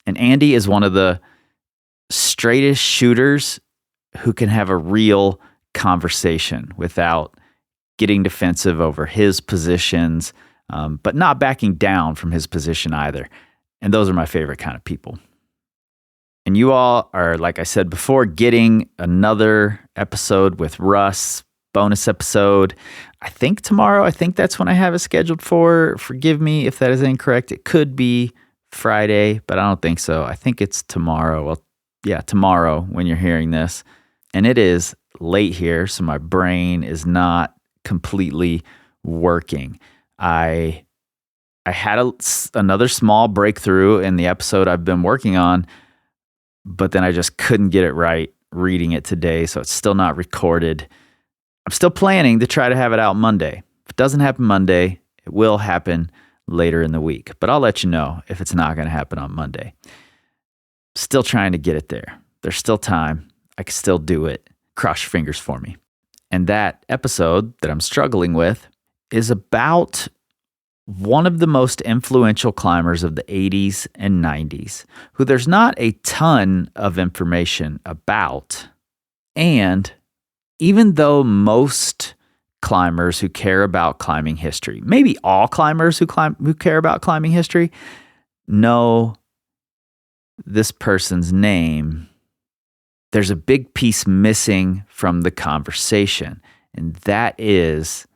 And Andy is one of the straightest shooters who can have a real conversation without getting defensive over his positions, but not backing down from his position either. And those are my favorite kind of people. And you all are, like I said before, getting another episode with Russ, bonus episode. I think tomorrow. I think that's when I have it scheduled for. Forgive me if that is incorrect. It could be Friday, but I don't think so. I think it's tomorrow. Well, yeah, tomorrow when you're hearing this. And it is late here, so my brain is not completely working. I had another small breakthrough in the episode I've been working on, but then I just couldn't get it right reading it today, so it's still not recorded. I'm still planning to try to have it out Monday. If it doesn't happen Monday, it will happen later in the week, but I'll let you know if it's not going to happen on Monday. Still trying to get it there. There's still time. I can still do it. Cross your fingers for me. And that episode that I'm struggling with is about one of the most influential climbers of the 80s and 90s, who there's not a ton of information about. And even though most climbers who care about climbing history, maybe all climbers who care about climbing history, know this person's name, there's a big piece missing from the conversation, and that is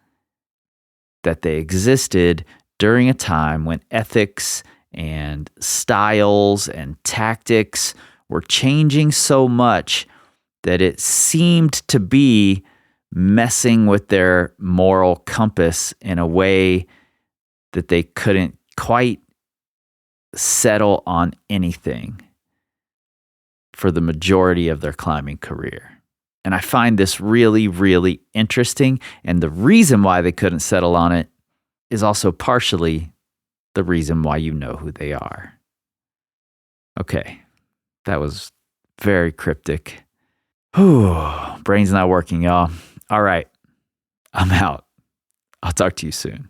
that they existed during a time when ethics and styles and tactics were changing so much that it seemed to be messing with their moral compass in a way that they couldn't quite settle on anything for the majority of their climbing career. And I find this really, really interesting. And the reason why they couldn't settle on it is also partially the reason why you know who they are. Okay, that was very cryptic. Whew, brain's not working, y'all. All right, I'm out. I'll talk to you soon.